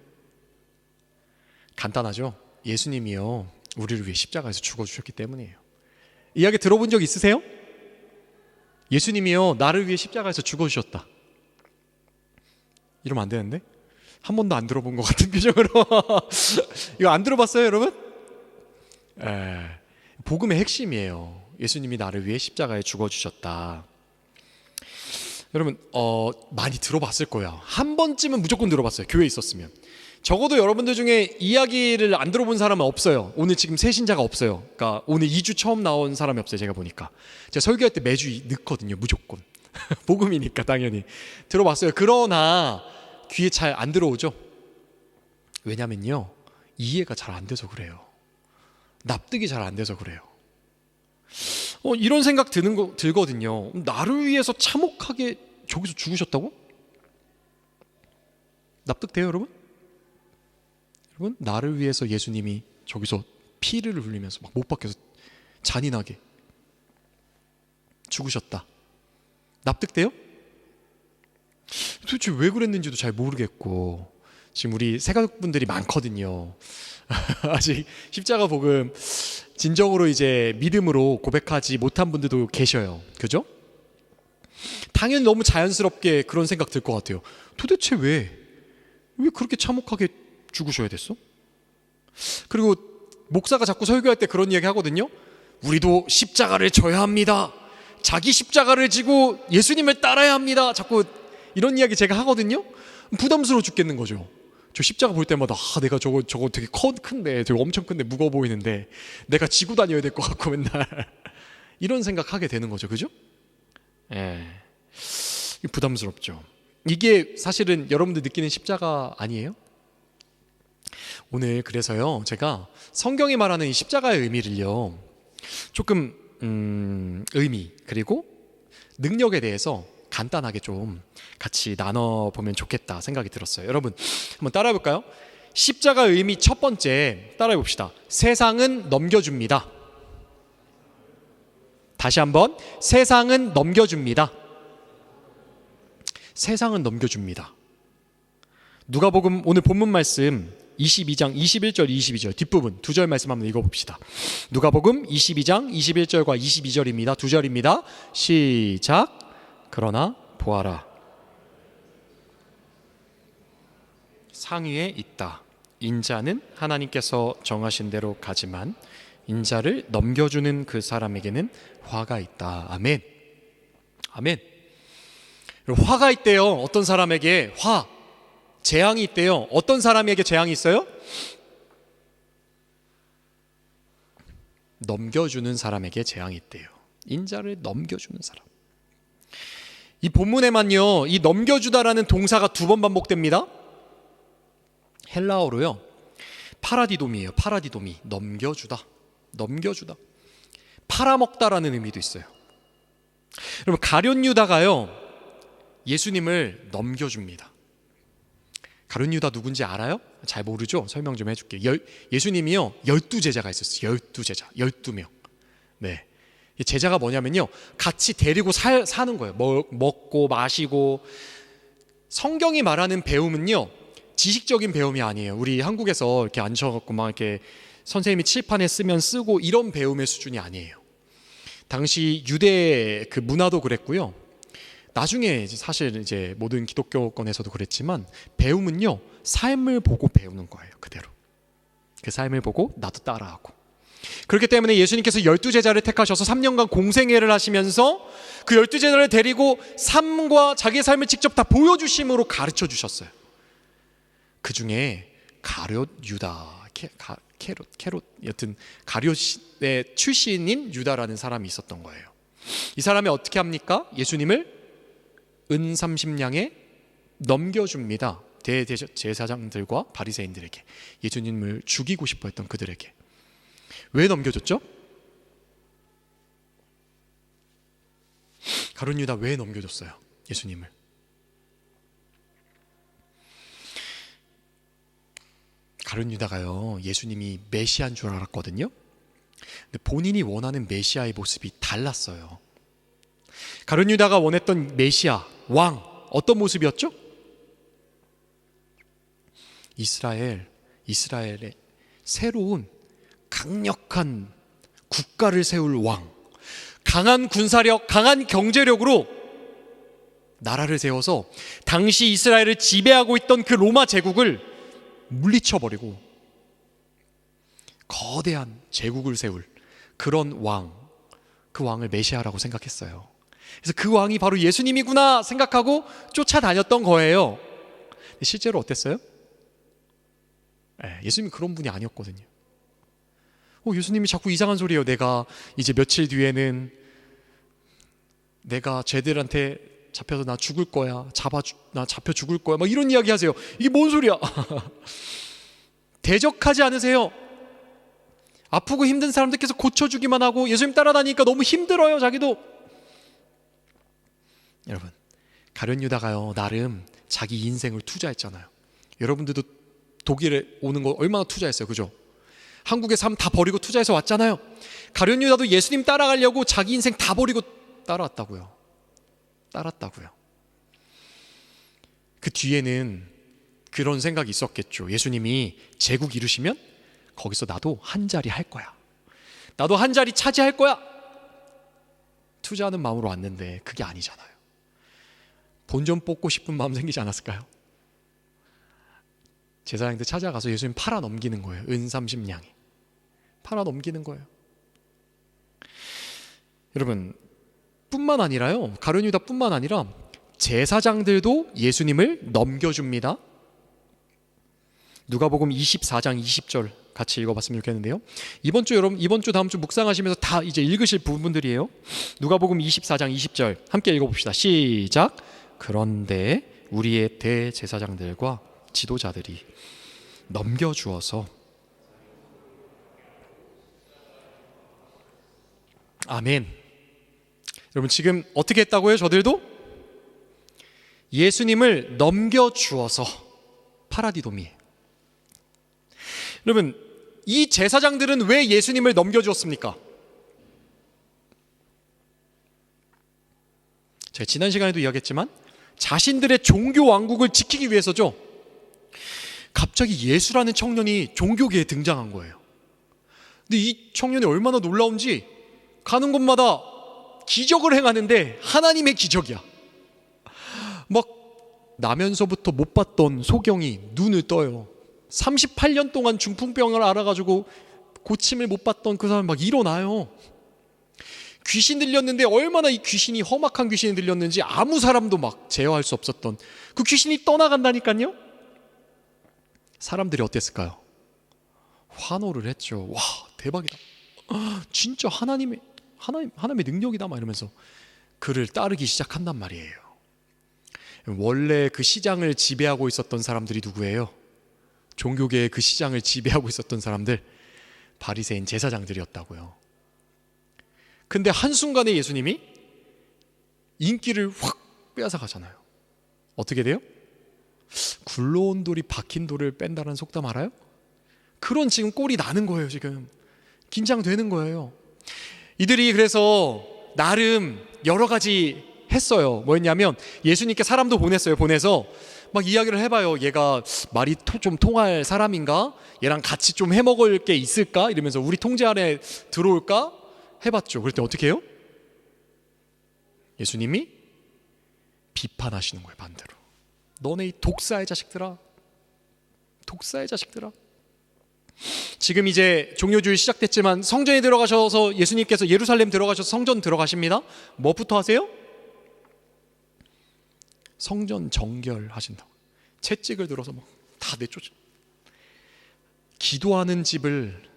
간단하죠? 예수님이요 우리를 위해 십자가에서 죽어주셨기 때문이에요. 이야기 들어본 적 있으세요? 예수님이요 나를 위해 십자가에서 죽어주셨다. 이러면 안 되는데? 한 번도 안 들어본 것 같은 표정으로 이거 안 들어봤어요, 여러분? 복음의 핵심이에요. 예수님이 나를 위해 십자가에 죽어주셨다. 여러분 많이 들어봤을 거예요. 한 번쯤은 무조건 들어봤어요, 교회에 있었으면. 적어도 여러분들 중에 이야기를 안 들어본 사람은 없어요. 오늘 지금 새 신자가 없어요. 그러니까 오늘 2주 처음 나온 사람이 없어요. 제가 보니까 제가 설교할 때 매주 넣거든요, 무조건. 복음이니까 당연히 들어봤어요. 그러나 귀에 잘 안 들어오죠. 왜냐면요 이해가 잘 안 돼서 그래요. 납득이 잘 안 돼서 그래요. 이런 생각 들거든요. 나를 위해서 참혹하게 저기서 죽으셨다고? 납득돼요, 여러분? 여러분, 나를 위해서 예수님이 저기서 피를 흘리면서 막 못 박혀서 잔인하게 죽으셨다. 납득돼요? 도대체 왜 그랬는지도 잘 모르겠고, 지금 우리 새가족분들이 많거든요. 아직 십자가 복음 진정으로 이제 믿음으로 고백하지 못한 분들도 계셔요. 그죠? 당연히 너무 자연스럽게 그런 생각 들 것 같아요. 도대체 왜 왜 그렇게 참혹하게 죽으셔야 됐어? 그리고 목사가 자꾸 설교할 때 그런 이야기 하거든요. 우리도 십자가를 져야 합니다. 자기 십자가를 지고 예수님을 따라야 합니다. 자꾸 이런 이야기 제가 하거든요. 부담스러워 죽겠는 거죠. 저 십자가 볼 때마다 내가 저거 되게 큰데, 되게 엄청 큰데 무거워 보이는데 내가 지고 다녀야 될 것 같고 맨날 이런 생각하게 되는 거죠. 그죠? 예, 부담스럽죠. 이게 사실은 여러분들 느끼는 십자가 아니에요? 오늘 그래서요, 제가 성경이 말하는 이 십자가의 의미를요, 조금 의미 그리고 능력에 대해서 간단하게 좀 같이 나눠보면 좋겠다 생각이 들었어요. 여러분 한번 따라해 볼까요? 십자가의 의미 첫 번째 따라해 봅시다. 세상은 넘겨줍니다. 다시 한번, 세상은 넘겨줍니다. 세상은 넘겨줍니다. 누가복음 오늘 본문 말씀 22장 21절 22절 뒷부분 두 절 말씀 한번 읽어봅시다. 누가복음 22장 21절과 22절입니다. 두 절입니다. 시작. 그러나 보아라, 상위에 있다. 인자는 하나님께서 정하신 대로 가지만 인자를 넘겨주는 그 사람에게는 화가 있다. 아멘. 아멘. 화가 있대요. 어떤 사람에게 재앙이 있대요. 어떤 사람에게 재앙이 있어요? 넘겨주는 사람에게 재앙이 있대요. 인자를 넘겨주는 사람. 이 본문에만요, 이 넘겨주다라는 동사가 두 번 반복됩니다. 헬라어로요, 파라디돔이에요. 파라디돔이 넘겨주다, 넘겨주다. 팔아먹다라는 의미도 있어요. 여러분, 가룟 유다가요, 예수님을 넘겨줍니다. 가룟 유다 누군지 알아요? 잘 모르죠? 설명 좀 해줄게요. 예수님이요, 12제자가 있었어요. 12제자, 12명. 네. 제자가 뭐냐면요, 같이 데리고 사는 거예요. 먹고 마시고. 성경이 말하는 배움은요, 지식적인 배움이 아니에요. 우리 한국에서 이렇게 앉혀갖고 막 이렇게 선생님이 칠판에 쓰면 쓰고 이런 배움의 수준이 아니에요. 당시 유대 그 문화도 그랬고요. 나중에 사실 이제 모든 기독교권에서도 그랬지만 배움은요, 삶을 보고 배우는 거예요. 그대로. 그 삶을 보고 나도 따라하고. 그렇기 때문에 예수님께서 12제자를 택하셔서 3년간 공생애를 하시면서 그 12제자를 데리고 삶과 자기의 삶을 직접 다 보여주심으로 가르쳐 주셨어요. 그 중에 가룟 유다, 캐롯 여튼 가룟의 출신인 유다라는 사람이 있었던 거예요. 이 사람이 어떻게 합니까? 예수님을 은 30냥에 넘겨줍니다. 대제사장들과 바리새인들에게, 예수님을 죽이고 싶어 했던 그들에게. 왜 넘겨줬죠? 가룟 유다 왜 넘겨줬어요? 예수님을. 가룟 유다가요, 예수님이 메시아인 줄 알았거든요. 근데 본인이 원하는 메시아의 모습이 달랐어요. 가룟 유다가 원했던 메시아, 왕, 어떤 모습이었죠? 이스라엘의 새로운 강력한 국가를 세울 왕, 강한 군사력, 강한 경제력으로 나라를 세워서 당시 이스라엘을 지배하고 있던 그 로마 제국을 물리쳐버리고 거대한 제국을 세울 그런 왕, 그 왕을 메시아라고 생각했어요. 그래서 그 왕이 바로 예수님이구나 생각하고 쫓아다녔던 거예요. 실제로 어땠어요? 예수님이 그런 분이 아니었거든요. 예수님이 자꾸 이상한 소리예요. 내가 이제 며칠 뒤에는 내가 쟤들한테 잡혀서 나 죽을 거야, 나 잡혀 죽을 거야, 막 이런 이야기 하세요. 이게 뭔 소리야? 대적하지 않으세요. 아프고 힘든 사람들께서 고쳐주기만 하고 예수님 따라다니니까 너무 힘들어요, 자기도. 여러분, 가룟 유다가요, 나름 자기 인생을 투자했잖아요. 여러분들도 독일에 오는 거 얼마나 투자했어요, 그죠? 한국의 삶 다 버리고 투자해서 왔잖아요. 가룟 유다도 예수님 따라가려고 자기 인생 다 버리고 따랐다고요. 그 뒤에는 그런 생각이 있었겠죠. 예수님이 제국 이루시면 거기서 나도 한 자리 할 거야. 나도 한 자리 차지할 거야. 투자하는 마음으로 왔는데 그게 아니잖아요. 본전 뽑고 싶은 마음 생기지 않았을까요? 제사장들 찾아가서 예수님 팔아 넘기는 거예요. 은 30냥에 팔아 넘기는 거예요. 여러분, 뿐만 아니라요, 가룟 유다 뿐만 아니라 제사장들도 예수님을 넘겨줍니다. 누가복음 24장 20절 같이 읽어봤으면 좋겠는데요. 이번 주 다음 주 묵상하시면서 다 이제 읽으실 부분들이에요. 누가복음 24장 20절 함께 읽어봅시다. 시작. 그런데 우리의 대제사장들과 지도자들이 넘겨주어서. 아멘. 여러분, 지금 어떻게 했다고요? 저들도 예수님을 넘겨주어서. 파라디도미에. 여러분, 이 제사장들은 왜 예수님을 넘겨주었습니까? 제가 지난 시간에도 이야기했지만 자신들의 종교 왕국을 지키기 위해서죠. 갑자기 예수라는 청년이 종교계에 등장한 거예요. 근데 이 청년이 얼마나 놀라운지 가는 곳마다 기적을 행하는데 하나님의 기적이야. 막 나면서부터 못 봤던 소경이 눈을 떠요. 38년 동안 중풍병을 앓아가지고 고침을 못 받던 그 사람 막 일어나요. 귀신 들렸는데 얼마나 이 귀신이 험악한 귀신이 들렸는지 아무 사람도 막 제어할 수 없었던 그 귀신이 떠나간다니까요. 사람들이 어땠을까요? 환호를 했죠. 와, 대박이다. 진짜 하나님의 능력이다 막 이러면서 그를 따르기 시작한단 말이에요. 원래 그 시장을 지배하고 있었던 사람들이 누구예요? 종교계의 그 시장을 지배하고 있었던 사람들, 바리새인 제사장들이었다고요. 근데 한순간에 예수님이 인기를 확 빼앗아 가잖아요. 어떻게 돼요? 굴러온 돌이 박힌 돌을 뺀다는 속담 알아요? 그런 지금 꼴이 나는 거예요. 지금 긴장되는 거예요. 이들이 그래서 나름 여러 가지 했어요. 뭐였냐면 예수님께 사람도 보내서 막 이야기를 해봐요. 얘가 말이 좀 통할 사람인가? 얘랑 같이 좀 해먹을 게 있을까? 이러면서 우리 통제 안에 들어올까? 해봤죠. 그럴 때 어떻게 해요? 예수님이 비판하시는 거예요. 반대로. 너네 이 독사의 자식들아. 지금 이제 종료주일 시작됐지만 성전에 들어가셔서 예수님께서 예루살렘 들어가셔서 성전 들어가십니다. 뭐부터 하세요? 성전 정결하신다고. 채찍을 들어서 막 다 내쫓아. 기도하는 집을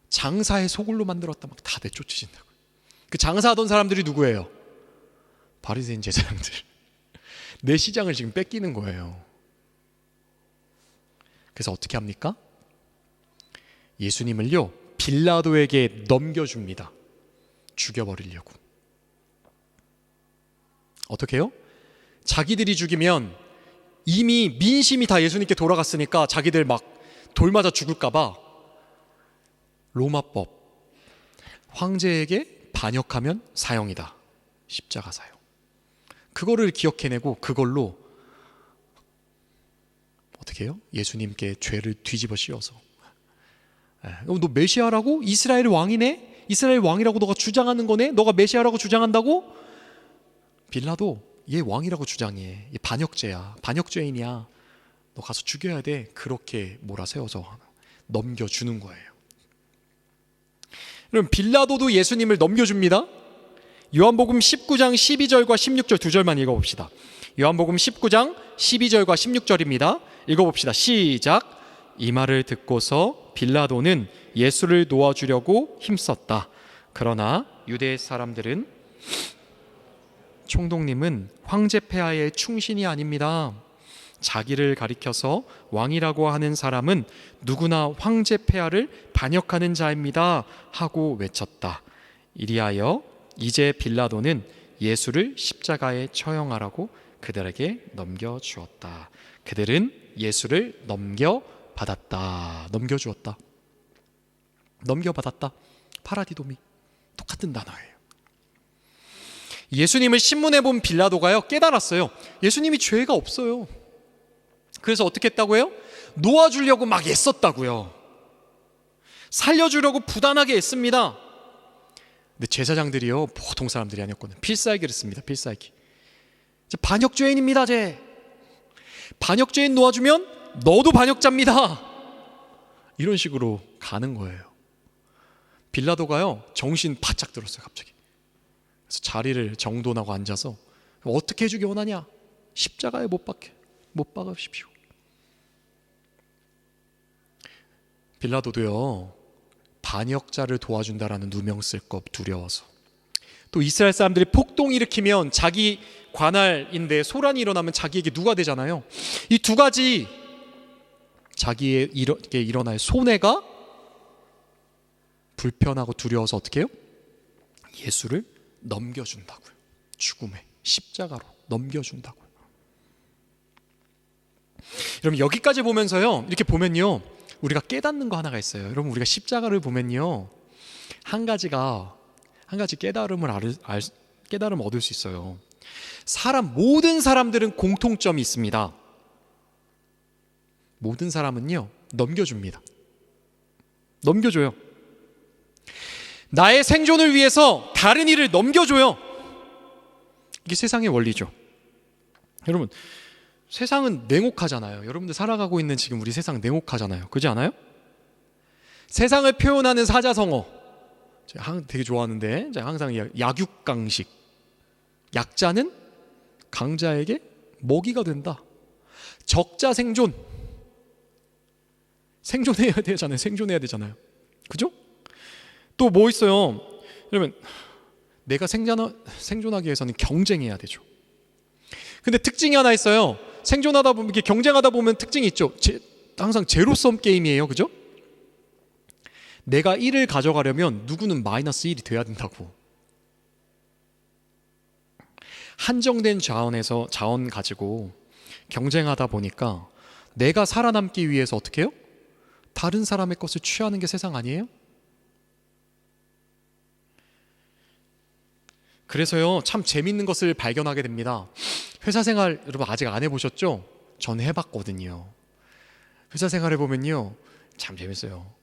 장사의 소굴로 만들었다 막 다 내쫓으신다고. 그 장사하던 사람들이 누구예요? 바리새인 제사장들. 내 시장을 지금 뺏기는 거예요. 그래서 어떻게 합니까? 예수님을요 빌라도에게 넘겨줍니다. 죽여버리려고. 어떻게 해요? 자기들이 죽이면 이미 민심이 다 예수님께 돌아갔으니까 자기들 막 돌 맞아 죽을까봐 로마법, 황제에게 반역하면 사형이다. 십자가 사형. 그거를 기억해내고 그걸로 어떻게 해요? 예수님께 죄를 뒤집어 씌워서 너 메시아라고? 이스라엘 왕이네? 이스라엘 왕이라고 너가 주장하는 거네? 너가 메시아라고 주장한다고? 빌라도 얘 왕이라고 주장해. 얘 반역죄야. 반역죄인이야. 너 가서 죽여야 돼. 그렇게 몰아세워서 넘겨주는 거예요. 그럼 빌라도도 예수님을 넘겨줍니다. 요한복음 19장 12절과 16절 두 절만 읽어봅시다. 요한복음 19장 12절과 16절입니다. 읽어봅시다. 시작. 이 말을 듣고서 빌라도는 예수를 놓아주려고 힘썼다. 그러나 유대 사람들은 총독님은 황제 폐하의 충신이 아닙니다. 자기를 가리켜서 왕이라고 하는 사람은 누구나 황제 폐하를 반역하는 자입니다 하고 외쳤다. 이리하여 이제 빌라도는 예수를 십자가에 처형하라고 그들에게 넘겨주었다. 그들은 예수를 넘겨받았다. 넘겨주었다. 넘겨받았다. 파라디도미. 똑같은 단어예요. 예수님을 신문해 본 빌라도가요 깨달았어요. 예수님이 죄가 없어요. 그래서 어떻게 했다고요? 놓아주려고 막 애썼다고요. 살려주려고 부단하게 애씁니다. 근데 제사장들이요 보통 사람들이 아니었거든요. 필살기를 씁니다. 필살기. 반역죄인입니다. 제 반역죄인 놓아주면 너도 반역자입니다. 이런 식으로 가는 거예요. 빌라도가요, 정신 바짝 들었어요, 갑자기. 그래서 자리를 정돈하고 앉아서 어떻게 해주기 원하냐? 십자가에 못 박으십시오. 빌라도도요, 반역자를 도와준다라는 누명 쓸 것 두려워서. 또 이스라엘 사람들이 폭동 일으키면 자기 관할인데 소란이 일어나면 자기에게 누가 되잖아요. 이 두 가지 자기에게 일어날 손해가 불편하고 두려워서 어떻게 해요? 예수를 넘겨준다고요. 죽음의 십자가로 넘겨준다고요. 여러분, 여기까지 보면서요, 이렇게 보면요, 우리가 깨닫는 거 하나가 있어요. 여러분, 우리가 십자가를 보면요, 한 가지 깨달음을 얻을 수 있어요. 모든 사람들은 공통점이 있습니다. 모든 사람은요, 넘겨줍니다. 넘겨줘요. 나의 생존을 위해서 다른 일을 넘겨줘요. 이게 세상의 원리죠. 여러분, 세상은 냉혹하잖아요. 여러분들 살아가고 있는 지금 우리 세상 냉혹하잖아요. 그렇지 않아요? 세상을 표현하는 사자성어, 제가 되게 좋아하는데, 제가 항상 약육강식. 약자는 강자에게 먹이가 된다. 적자 생존. 생존해야 되잖아요. 그죠? 또 뭐 있어요? 여러분, 내가 생존하기 위해서는 경쟁해야 되죠. 근데 특징이 하나 있어요. 생존하다 보면, 이렇게 경쟁하다 보면 특징이 있죠. 항상 제로섬 게임이에요. 그죠? 내가 1을 가져가려면 누구는 마이너스 1이 돼야 된다고. 한정된 자원 가지고 경쟁하다 보니까 내가 살아남기 위해서 어떻게 해요? 다른 사람의 것을 취하는 게 세상 아니에요? 그래서요, 참 재밌는 것을 발견하게 됩니다. 회사 생활 여러분 아직 안 해보셨죠? 전 해봤거든요. 회사 생활 해보면요, 참 재밌어요.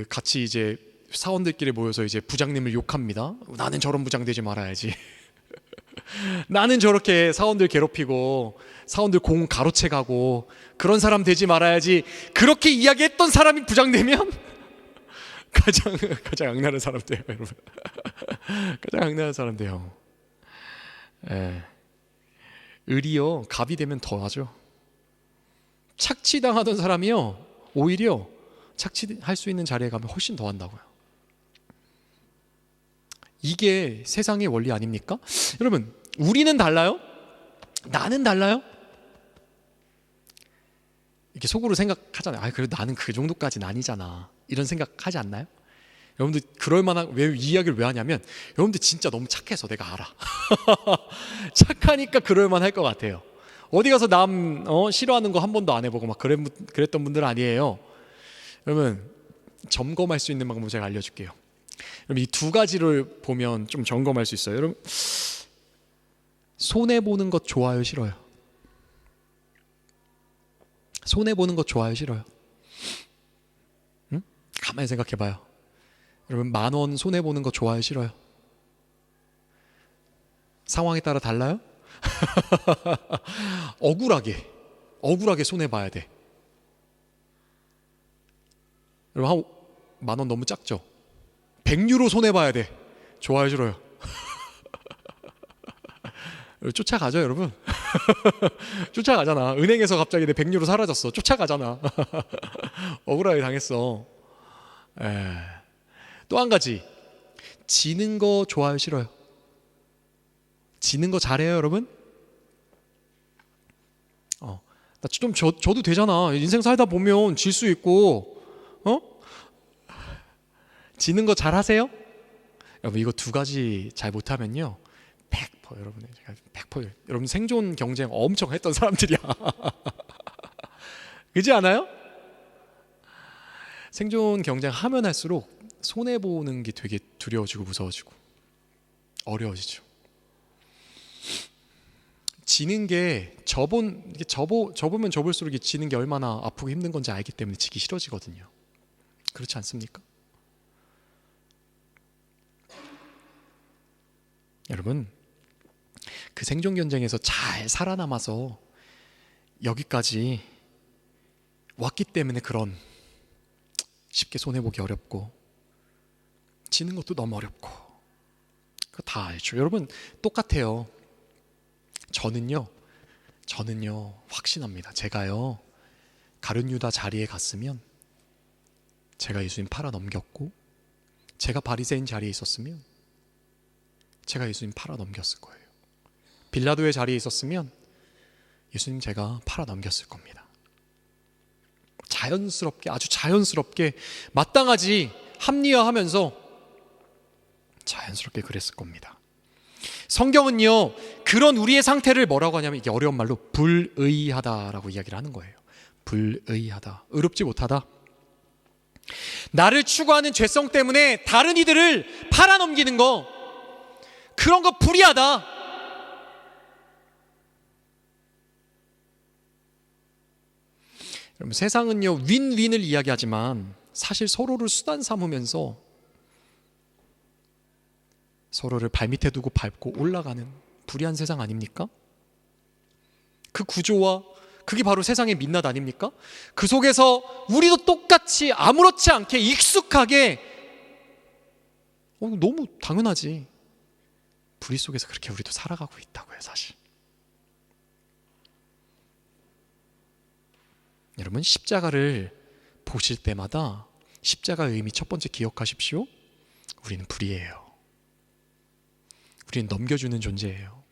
같이 이제 사원들끼리 모여서 이제 부장님을 욕합니다. 나는 저런 부장 되지 말아야지. 나는 저렇게 사원들 괴롭히고 사원들 공 가로채 가고 그런 사람 되지 말아야지. 그렇게 이야기했던 사람이 부장 되면 가장 악랄한 사람 돼요, 여러분. 가장 악랄한 사람 돼요. 예. 을이요, 갑이 되면 더 하죠. 착취당하던 사람이요, 오히려 착취할 수 있는 자리에 가면 훨씬 더 한다고요. 이게 세상의 원리 아닙니까? 여러분, 우리는 달라요? 나는 달라요? 이렇게 속으로 생각하잖아요. 그래도 나는 그 정도까지는 아니잖아. 이런 생각하지 않나요? 여러분들 이 이야기를 왜 하냐면, 여러분들 진짜 너무 착해서 내가 알아. 착하니까 그럴만할 것 같아요. 어디 가서 남 싫어하는 거 한 번도 안 해보고 막 그랬던 분들 아니에요. 여러분, 점검할 수 있는 방법 제가 알려줄게요. 여러분, 이 두 가지를 보면 좀 점검할 수 있어요. 여러분, 손해보는 것 좋아요, 싫어요? 손해보는 것 좋아요, 싫어요? 응? 가만히 생각해봐요. 여러분, 10,000원 손해보는 거 좋아요, 싫어요? 상황에 따라 달라요? 억울하게 손해봐야 돼. 여러분, 10,000원 너무 작죠? 100유로 손해봐야 돼. 좋아요, 싫어요? 쫓아가죠, 여러분. 쫓아가잖아. 은행에서 갑자기 내 100유로 사라졌어. 쫓아가잖아. 억울하게 당했어. 또 한 가지, 지는 거 좋아요, 싫어요? 지는 거 잘해요, 여러분? 저도 되잖아. 인생 살다 보면 질 수 있고, 지는 거 잘하세요? 여러분, 이거 두 가지 잘 못하면요, 100% 여러분, 제가 100% 여러분 생존 경쟁 엄청 했던 사람들이야. 그렇지 않아요? 생존 경쟁 하면 할수록 손해 보는 게 되게 두려워지고 무서워지고 어려워지죠. 지는 게 접으면 접을수록 지는 게 얼마나 아프고 힘든 건지 알기 때문에 지기 싫어지거든요. 그렇지 않습니까? 여러분, 그 생존 경쟁에서 잘 살아남아서 여기까지 왔기 때문에 그런 쉽게 손해보기 어렵고 지는 것도 너무 어렵고 그거 다 알죠. 여러분 똑같아요. 저는요 확신합니다. 제가요 가룟 유다 자리에 갔으면 제가 예수님 팔아 넘겼고 제가 바리새인 자리에 있었으면 제가 예수님 팔아 넘겼을 거예요. 빌라도의 자리에 있었으면 예수님 제가 팔아 넘겼을 겁니다. 자연스럽게 아주 자연스럽게 마땅하지 합리화하면서 자연스럽게 그랬을 겁니다. 성경은요 그런 우리의 상태를 뭐라고 하냐면 이게 어려운 말로 불의하다라고 이야기를 하는 거예요. 불의하다, 의롭지 못하다. 나를 추구하는 죄성 때문에 다른 이들을 팔아넘기는 거, 그런 거 불의하다. 여러분 세상은요 윈윈을 이야기하지만 사실 서로를 수단 삼으면서 서로를 발밑에 두고 밟고 올라가는 불의한 세상 아닙니까? 그 구조와 그게 바로 세상의 민낯 아닙니까? 그 속에서 우리도 똑같이 아무렇지 않게 익숙하게 너무 당연하지 불의 속에서 그렇게 우리도 살아가고 있다고요. 사실 여러분 십자가를 보실 때마다 십자가의 의미 첫 번째 기억하십시오. 우리는 불의해요. 우리는 넘겨주는 존재예요.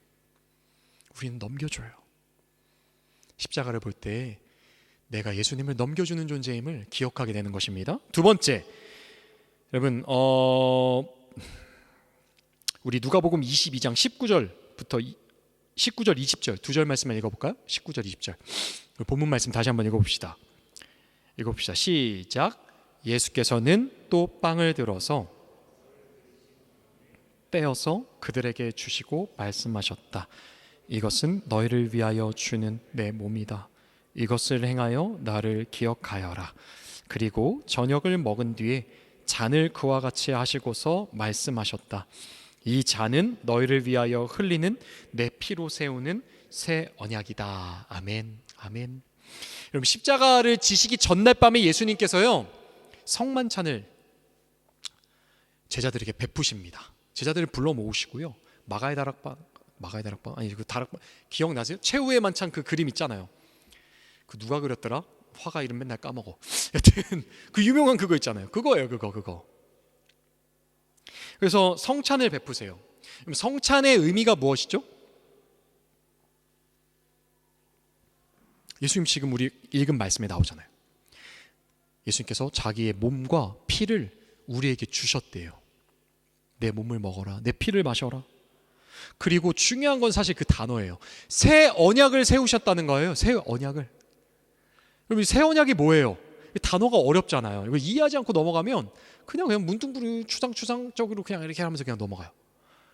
우리는 넘겨줘요. 십자가를 볼 때 내가 예수님을 넘겨주는 존재임을 기억하게 되는 것입니다. 두 번째, 여러분 우리 누가복음 22장 19절부터 19절 20절 두 절 말씀만 읽어볼까요? 19절 20절 본문 말씀 다시 한번 읽어봅시다. 시작. 예수께서는 또 빵을 들어서 떼어서 그들에게 주시고 말씀하셨다. 이것은 너희를 위하여 주는 내 몸이다. 이것을 행하여 나를 기억하여라. 그리고 저녁을 먹은 뒤에 잔을 그와 같이 하시고서 말씀하셨다. 이 잔은 너희를 위하여 흘리는 내 피로 세우는 새 언약이다. 아멘. 아멘. 여러분 십자가를 지시기 전날 밤에 예수님께서요 성만찬을 제자들에게 베푸십니다. 제자들을 불러 모으시고요 마가의 다락방 아니 그 다락방 기억나세요? 최후의 만찬 그 그림 있잖아요. 그 누가 그렸더라? 화가 이름 맨날 까먹어. 여튼 그 유명한 그거 있잖아요. 그거예요. 그거. 그래서 성찬을 베푸세요. 성찬의 의미가 무엇이죠? 예수님 지금 우리 읽은 말씀에 나오잖아요. 예수님께서 자기의 몸과 피를 우리에게 주셨대요. 내 몸을 먹어라, 내 피를 마셔라. 그리고 중요한 건 사실 그 단어예요. 새 언약을 세우셨다는 거예요. 새 언약을. 그럼 새 언약이 뭐예요? 단어가 어렵잖아요. 이거 이해하지 않고 넘어가면 그냥 문둥부리 추상적으로 그냥 이렇게 하면서 그냥 넘어가요.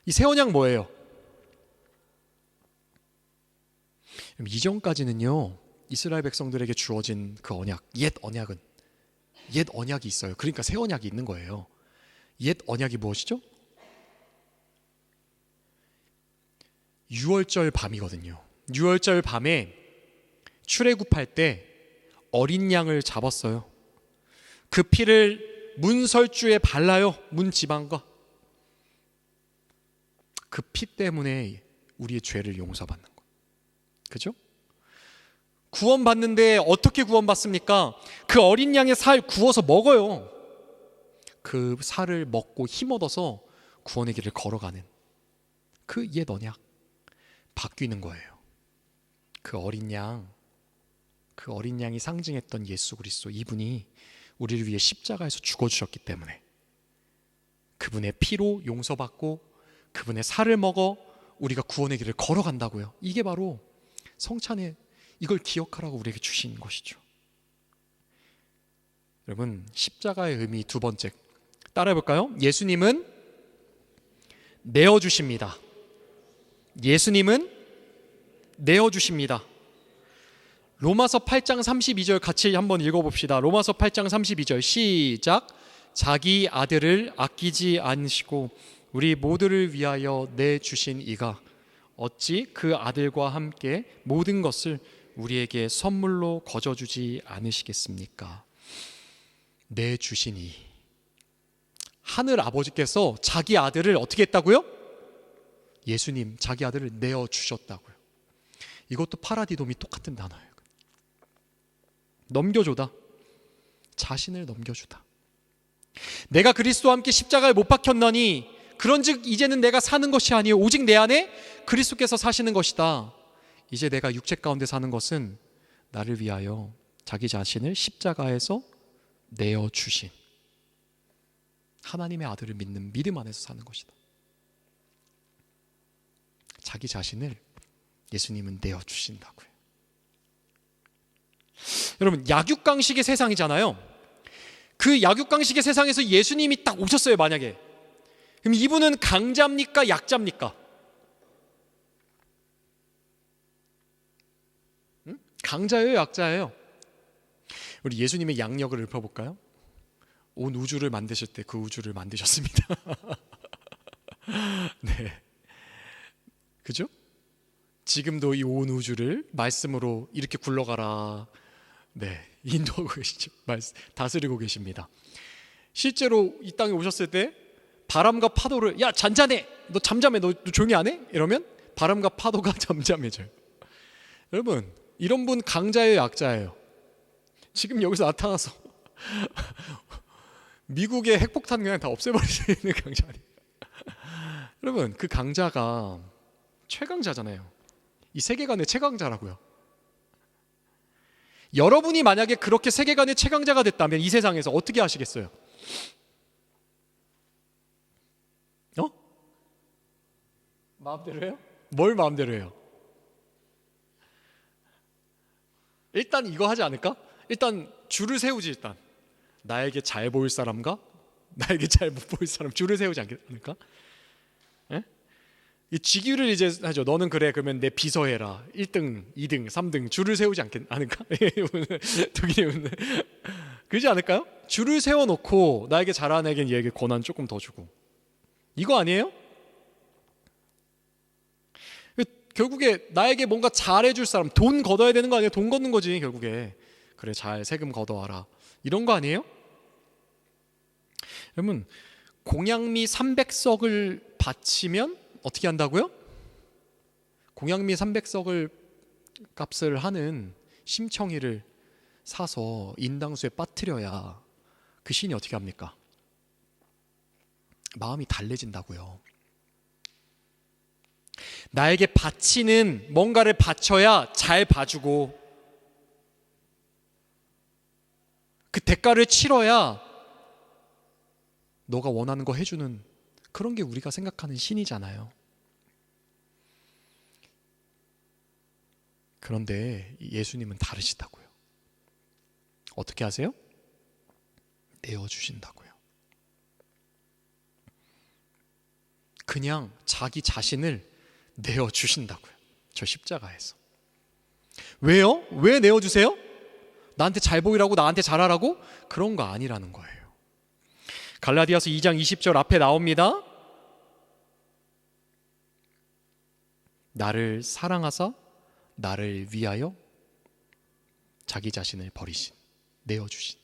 이 새 언약 뭐예요? 이전까지는요 이스라엘 백성들에게 주어진 그 언약, 옛 언약이 있어요. 그러니까 새 언약이 있는 거예요. 옛 언약이 무엇이죠? 유월절 밤이거든요. 유월절 밤에 출애굽할 때 어린 양을 잡았어요. 그 피를 문설주에 발라요. 문 지방과. 그 피 때문에 우리의 죄를 용서받는 거예요. 그죠? 구원받는데 어떻게 구원받습니까? 그 어린 양의 살 구워서 먹어요. 그 살을 먹고 힘 얻어서 구원의 길을 걸어가는 그 옛 언약 바뀌는 거예요. 그 어린 양이 상징했던 예수 그리스도, 이분이 우리를 위해 십자가에서 죽어주셨기 때문에 그분의 피로 용서받고 그분의 살을 먹어 우리가 구원의 길을 걸어간다고요. 이게 바로 성찬에 이걸 기억하라고 우리에게 주신 것이죠. 여러분 십자가의 의미 두 번째 따라해볼까요? 예수님은 내어주십니다. 예수님은 내어주십니다. 로마서 8장 32절 같이 한번 읽어봅시다. 로마서 8장 32절 시작. 자기 아들을 아끼지 않으시고 우리 모두를 위하여 내주신 이가 어찌 그 아들과 함께 모든 것을 우리에게 선물로 거저주지 않으시겠습니까? 내주시니. 하늘 아버지께서 자기 아들을 어떻게 했다고요? 예수님 자기 아들을 내어주셨다고요. 이것도 파라디돔이 똑같은 단어예요. 넘겨주다. 자신을 넘겨주다. 내가 그리스도와 함께 십자가에 못 박혔나니 그런즉 이제는 내가 사는 것이 아니요 오직 내 안에 그리스도께서 사시는 것이다. 이제 내가 육체 가운데 사는 것은 나를 위하여 자기 자신을 십자가에서 내어주신 하나님의 아들을 믿는 믿음 안에서 사는 것이다. 자기 자신을 예수님은 내어주신다고요. 여러분, 약육강식의 세상이잖아요. 그 약육강식의 세상에서 예수님이 딱 오셨어요. 만약에 그럼 이분은 강자입니까? 약자입니까? 응? 강자예요? 약자예요? 우리 예수님의 양력을 읊어볼까요? 온 우주를 만드실 때 그 우주를 만드셨습니다. 네, 그죠? 지금도 이 온 우주를 말씀으로 이렇게 굴러가라, 네, 인도하고 계시죠. 다스리고 계십니다. 실제로 이 땅에 오셨을 때 바람과 파도를 야 잔잔해, 너 잠잠해, 너 조용히 안 해? 이러면 바람과 파도가 잠잠해져요. 여러분, 이런 분 강자예요, 약자예요? 지금 여기서 나타나서 미국의 핵폭탄 그냥 다 없애버리는 강자 아니에요? 여러분, 그 강자가 최강자잖아요. 이 세계관의 최강자라고요. 여러분이 만약에 그렇게 세계관의 최강자가 됐다면 이 세상에서 어떻게 하시겠어요? 마음대로 해요? 뭘 마음대로 해요? 일단 이거 하지 않을까? 일단 줄을 세우지. 일단 나에게 잘 보일 사람과 나에게 잘 못 보일 사람 줄을 세우지 않을까? 예? 이 직위를 이제 하죠. 너는 그래, 그러면 내 비서해라. 1등, 2등, 3등 줄을 세우지 않을까? 독일이 그러지 않을까요? 줄을 세워놓고 나에게 잘하는 애에겐 얘에게 권한 조금 더 주고. 이거 아니에요? 결국에 나에게 뭔가 잘해줄 사람, 돈 걷어야 되는 거 아니에요? 돈 걷는 거지 결국에. 그래, 잘 세금 걷어와라, 이런 거 아니에요? 여러분, 공양미 300석을 바치면 어떻게 한다고요? 공양미 300석을 값을 하는 심청이를 사서 인당수에 빠뜨려야 그 신이 어떻게 합니까? 마음이 달래진다고요. 나에게 바치는 뭔가를 바쳐야 잘 봐주고 그 대가를 치러야 너가 원하는 거 해주는, 그런 게 우리가 생각하는 신이잖아요. 그런데 예수님은 다르시다고요. 어떻게 하세요? 내어주신다고요. 그냥 자기 자신을 내어주신다고요. 저 십자가에서. 왜요? 왜 내어주세요? 나한테 잘 보이라고, 나한테 잘하라고? 그런 거 아니라는 거예요. 갈라디아서 2장 20절 앞에 나옵니다. 나를 사랑하사 나를 위하여 자기 자신을 버리신, 내어주신,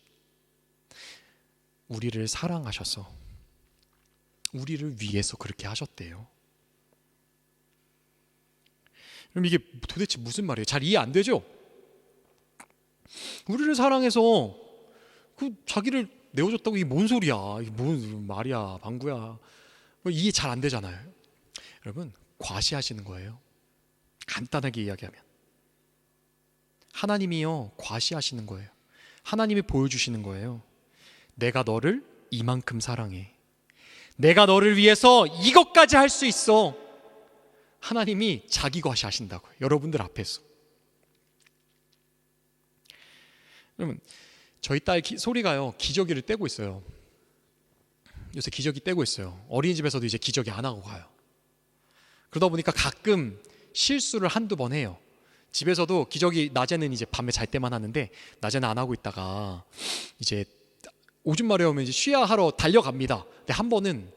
우리를 사랑하셔서 우리를 위해서 그렇게 하셨대요. 그럼 이게 도대체 무슨 말이에요? 잘 이해 안 되죠? 우리를 사랑해서 그 자기를 내어줬다고 이게 뭔 소리야? 이게 뭔 말이야, 방구야? 이해 잘 안 되잖아요. 여러분, 과시하시는 거예요. 간단하게 이야기하면 하나님이요, 과시하시는 거예요. 하나님이 보여주시는 거예요. 내가 너를 이만큼 사랑해. 내가 너를 위해서 이것까지 할 수 있어. 하나님이 자기 과시하신다고요. 여러분들 앞에서. 여러분, 저희 딸 소리가요, 기저귀를 떼고 있어요. 요새 기저귀 떼고 있어요. 어린이집에서도 이제 기저귀 안 하고 가요. 그러다 보니까 가끔 실수를 한두 번 해요. 집에서도 기저귀 낮에는 이제 밤에 잘 때만 하는데 낮에는 안 하고 있다가 이제 오줌 마려우면 이제 쉬야 하러 달려갑니다. 근데 한 번은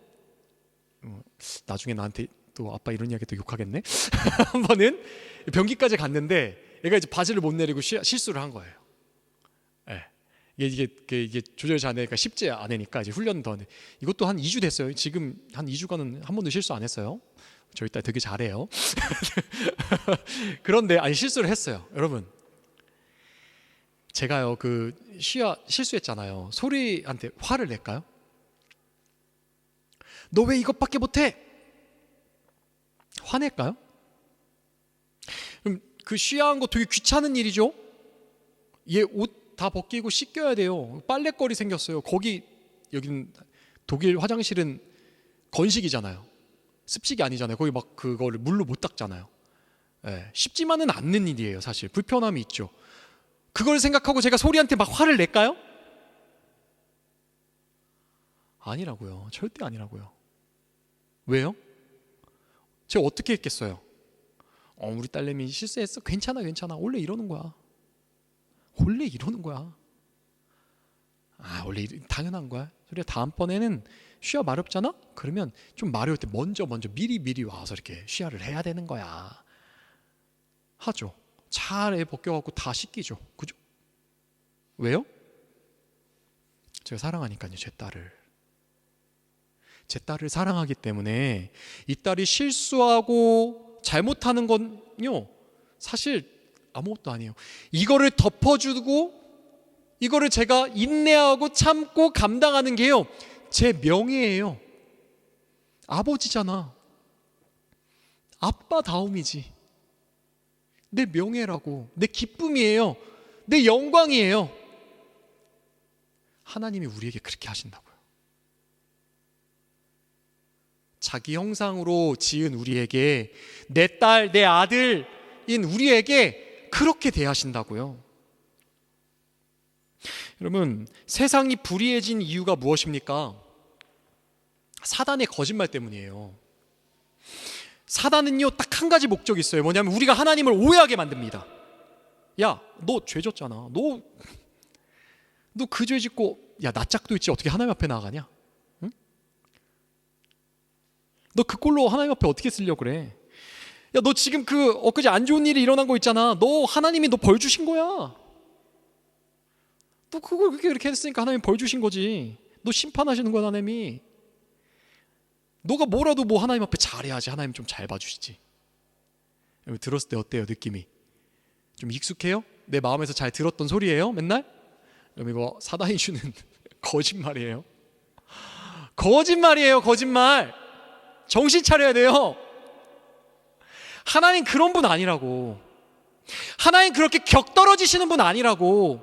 나중에 나한테 또 아빠 이런 이야기 또 욕하겠네. 한 번은 변기까지 갔는데 얘가 이제 바지를 못 내리고 실수를 한 거예요. 예. 이게 조절 자네가 쉽지 않으니까 이제 훈련 더. 이것도 한 2주 됐어요. 지금 한 2주간은 한 번도 실수 안 했어요. 저희 딸 되게 잘해요. 그런데 실수를 했어요. 여러분, 제가요 그 실수했잖아요. 소리한테 화를 낼까요? 너 왜 이것밖에 못해? 화낼까요? 그럼 그 쉬야한 거 되게 귀찮은 일이죠. 얘 옷 다 벗기고 씻겨야 돼요. 빨래거리 생겼어요. 여기는 독일 화장실은 건식이잖아요. 습식이 아니잖아요. 거기 막 그거를 물로 못 닦잖아요. 예, 쉽지만은 않는 일이에요. 사실 불편함이 있죠. 그걸 생각하고 제가 소리한테 막 화를 낼까요? 아니라고요. 절대 아니라고요. 왜요? 제가 어떻게 했겠어요? 우리 딸내미 실수했어? 괜찮아. 원래 이러는 거야. 원래 당연한 거야. 그래, 다음번에는 쉬야 마렵잖아? 그러면 좀 마려울 때 먼저 미리 와서 이렇게 쉬야를 해야 되는 거야. 하죠. 잘 벗겨갖고 다 씻기죠. 그죠? 왜요? 제가 사랑하니까요. 제 딸을 사랑하기 때문에 이 딸이 실수하고 잘못하는 건요 사실 아무것도 아니에요. 이거를 덮어주고 이거를 제가 인내하고 참고 감당하는 게요 제 명예예요. 아버지잖아. 아빠다움이지. 내 명예라고, 내 기쁨이에요. 내 영광이에요. 하나님이 우리에게 그렇게 하신다고요. 자기 형상으로 지은 우리에게, 내 딸, 내 아들인 우리에게 그렇게 대하신다고요. 여러분, 세상이 불의해진 이유가 무엇입니까? 사단의 거짓말 때문이에요. 사단은요 딱 한 가지 목적이 있어요. 뭐냐면 우리가 하나님을 오해하게 만듭니다. 야, 너 죄 졌잖아. 너 그 죄 짓고 낯짝도 있지 어떻게 하나님 앞에 나아가냐? 응? 너 그 꼴로 하나님 앞에 어떻게 쓰려고 그래? 야, 너 지금 엊그제 안 좋은 일이 일어난 거 있잖아. 너 하나님이 너 벌 주신 거야. 너 그걸 그렇게 했으니까 하나님 벌 주신 거지. 너 심판하시는 거야, 하나님이. 너가 뭐라도 하나님 앞에 잘해야지 하나님 좀 잘 봐주시지. 들었을 때 어때요, 느낌이? 좀 익숙해요? 내 마음에서 잘 들었던 소리예요, 맨날? 그럼 이거 사단이 주는 거짓말이에요. 거짓말. 정신 차려야 돼요. 하나님 그런 분 아니라고. 하나님 그렇게 격떨어지시는 분 아니라고.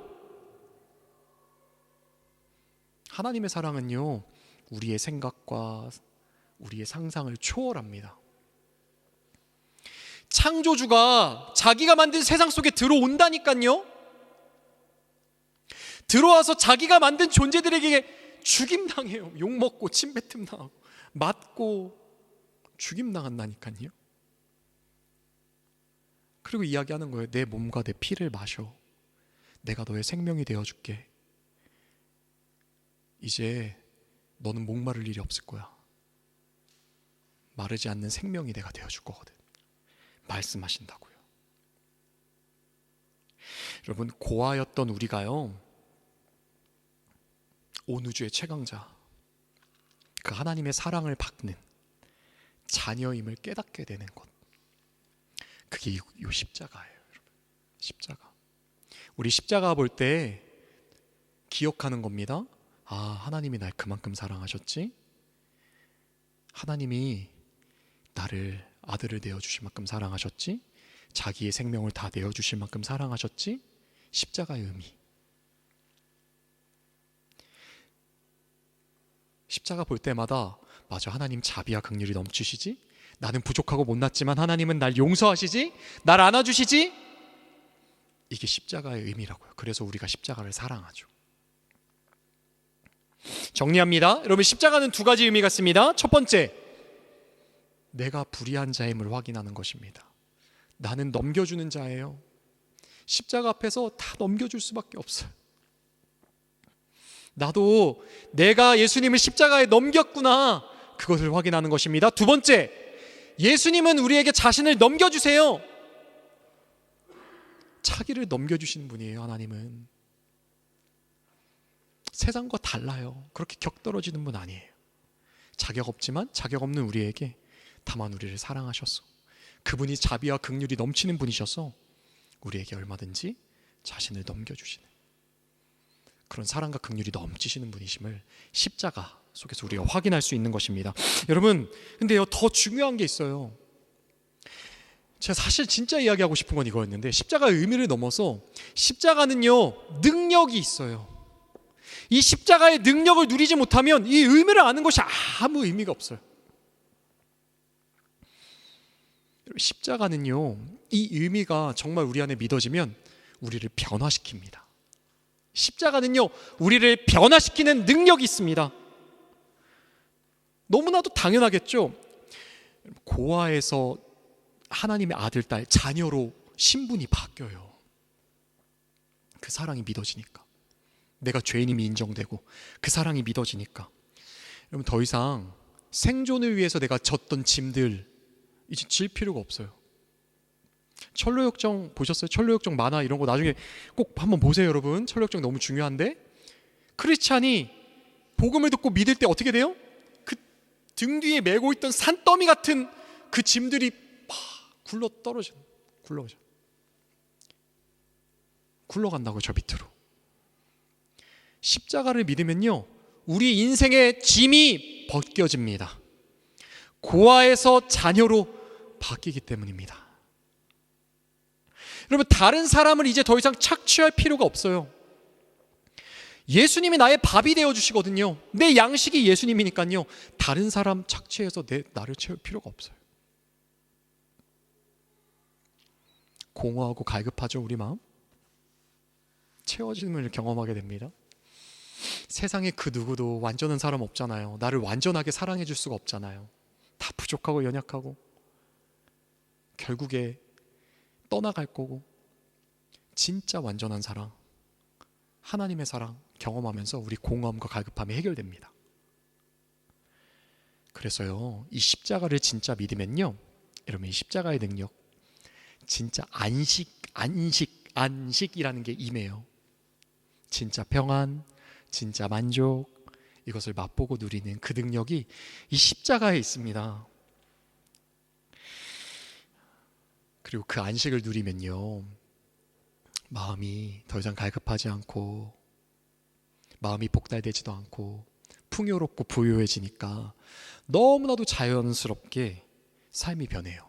하나님의 사랑은요 우리의 생각과 우리의 상상을 초월합니다. 창조주가 자기가 만든 세상 속에 들어온다니까요. 들어와서 자기가 만든 존재들에게 죽임당해요. 욕먹고 침뱉음 당하고 맞고 죽임당한다니까요. 그리고 이야기하는 거예요. 내 몸과 내 피를 마셔. 내가 너의 생명이 되어줄게. 이제 너는 목마를 일이 없을 거야. 마르지 않는 생명이 내가 되어줄 거거든. 말씀하신다고요. 여러분, 고아였던 우리가요 온 우주의 최강자, 그 하나님의 사랑을 받는 자녀임을 깨닫게 되는 것, 그게 이 십자가예요. 여러분, 십자가. 우리 십자가 볼 때 기억하는 겁니다. 하나님이 날 그만큼 사랑하셨지. 하나님이 나를 아들을 내어주실 만큼 사랑하셨지. 자기의 생명을 다 내어주실 만큼 사랑하셨지. 십자가의 의미. 십자가 볼 때마다 맞아, 하나님 자비와 긍휼이 넘치시지. 나는 부족하고 못났지만 하나님은 날 용서하시지. 날 안아주시지. 이게 십자가의 의미라고요. 그래서 우리가 십자가를 사랑하죠. 정리합니다. 여러분, 십자가는 두 가지 의미가 있습니다. 첫 번째, 내가 불의한 자임을 확인하는 것입니다. 나는 넘겨주는 자예요. 십자가 앞에서 다 넘겨줄 수밖에 없어요. 나도 내가 예수님을 십자가에 넘겼구나, 그것을 확인하는 것입니다. 두 번째, 예수님은 우리에게 자신을 넘겨주세요. 차기를 넘겨주시는 분이에요. 하나님은 세상과 달라요. 그렇게 격떨어지는 분 아니에요. 자격 없지만 자격 없는 우리에게 다만 우리를 사랑하셨어. 그분이 자비와 긍휼이 넘치는 분이셔서 우리에게 얼마든지 자신을 넘겨주시는 그런 사랑과 긍휼이 넘치시는 분이심을 십자가 속에서 우리가 확인할 수 있는 것입니다. 여러분, 근데요, 더 중요한 게 있어요. 제가 사실 진짜 이야기하고 싶은 건 이거였는데, 십자가의 의미를 넘어서 십자가는요, 능력이 있어요. 이 십자가의 능력을 누리지 못하면 이 의미를 아는 것이 아무 의미가 없어요. 십자가는요, 이 의미가 정말 우리 안에 믿어지면 우리를 변화시킵니다. 십자가는요, 우리를 변화시키는 능력이 있습니다. 너무나도 당연하겠죠. 고아에서 하나님의 아들, 딸, 자녀로 신분이 바뀌어요. 그 사랑이 믿어지니까. 내가 죄인임이 인정되고 그 사랑이 믿어지니까. 여러분, 더 이상 생존을 위해서 내가 졌던 짐들 이제 질 필요가 없어요. 철로역정 보셨어요? 철로역정 만화 이런 거 나중에 꼭 한번 보세요, 여러분. 철로역정 너무 중요한데, 크리스찬이 복음을 듣고 믿을 때 어떻게 돼요? 그 등 뒤에 메고 있던 산더미 같은 그 짐들이 막 굴러 떨어져, 굴러간다고요, 저 밑으로. 십자가를 믿으면요, 우리 인생의 짐이 벗겨집니다. 고아에서 자녀로 바뀌기 때문입니다. 여러분, 다른 사람을 이제 더 이상 착취할 필요가 없어요. 예수님이 나의 밥이 되어주시거든요. 내 양식이 예수님이니까요, 다른 사람 착취해서 나를 채울 필요가 없어요. 공허하고 갈급하죠, 우리 마음? 채워짐을 경험하게 됩니다. 세상에 그 누구도 완전한 사람 없잖아요. 나를 완전하게 사랑해 줄 수가 없잖아요. 다 부족하고 연약하고 결국에 떠나갈 거고, 진짜 완전한 사랑, 하나님의 사랑 경험하면서 우리 공허함과 갈급함이 해결됩니다. 그래서요, 이 십자가를 진짜 믿으면요, 여러분, 이 십자가의 능력, 진짜 안식이라는 게 임해요. 진짜 평안, 진짜 만족, 이것을 맛보고 누리는 그 능력이 이 십자가에 있습니다. 그리고 그 안식을 누리면요, 마음이 더 이상 갈급하지 않고, 마음이 복달되지도 않고 풍요롭고 부유해지니까 너무나도 자연스럽게 삶이 변해요.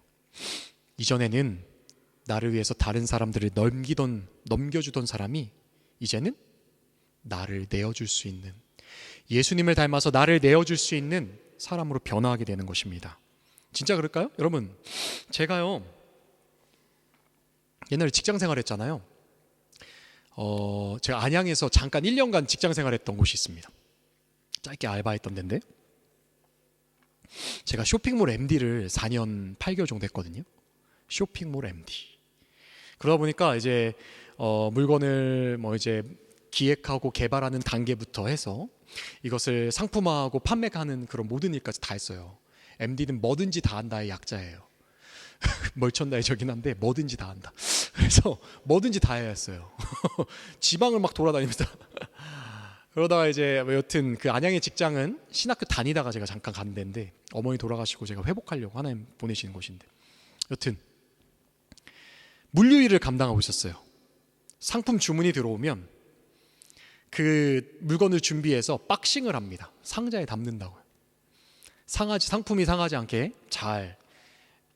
이전에는 나를 위해서 다른 사람들을 넘겨주던 사람이 이제는 나를 내어줄 수 있는, 예수님을 닮아서 나를 내어줄 수 있는 사람으로 변화하게 되는 것입니다. 진짜 그럴까요? 여러분, 제가요, 옛날에 직장 생활했잖아요. 제가 안양에서 잠깐 1년간 직장 생활했던 곳이 있습니다. 짧게 알바했던 데인데, 제가 쇼핑몰 MD를 4년 8개월 정도 했거든요. 쇼핑몰 MD. 그러다 보니까 이제 물건을 이제 기획하고 개발하는 단계부터 해서 이것을 상품화하고 판매하는 그런 모든 일까지 다 했어요. MD는 뭐든지 다 한다의 약자예요. 멀천다해적긴 한데 뭐든지 다 한다. 그래서 뭐든지 다 해야 했어요. 지방을 막 돌아다니면서 그러다가 이제 여튼 그 안양의 직장은 신학교 다니다가 제가 잠깐 간 데인데, 어머니 돌아가시고 제가 회복하려고 하나님 보내시는 곳인데, 여튼 물류 일을 감당하고 있었어요. 상품 주문이 들어오면 그 물건을 준비해서 박싱을 합니다. 상자에 담는다고요. 상품이 상하지 않게 잘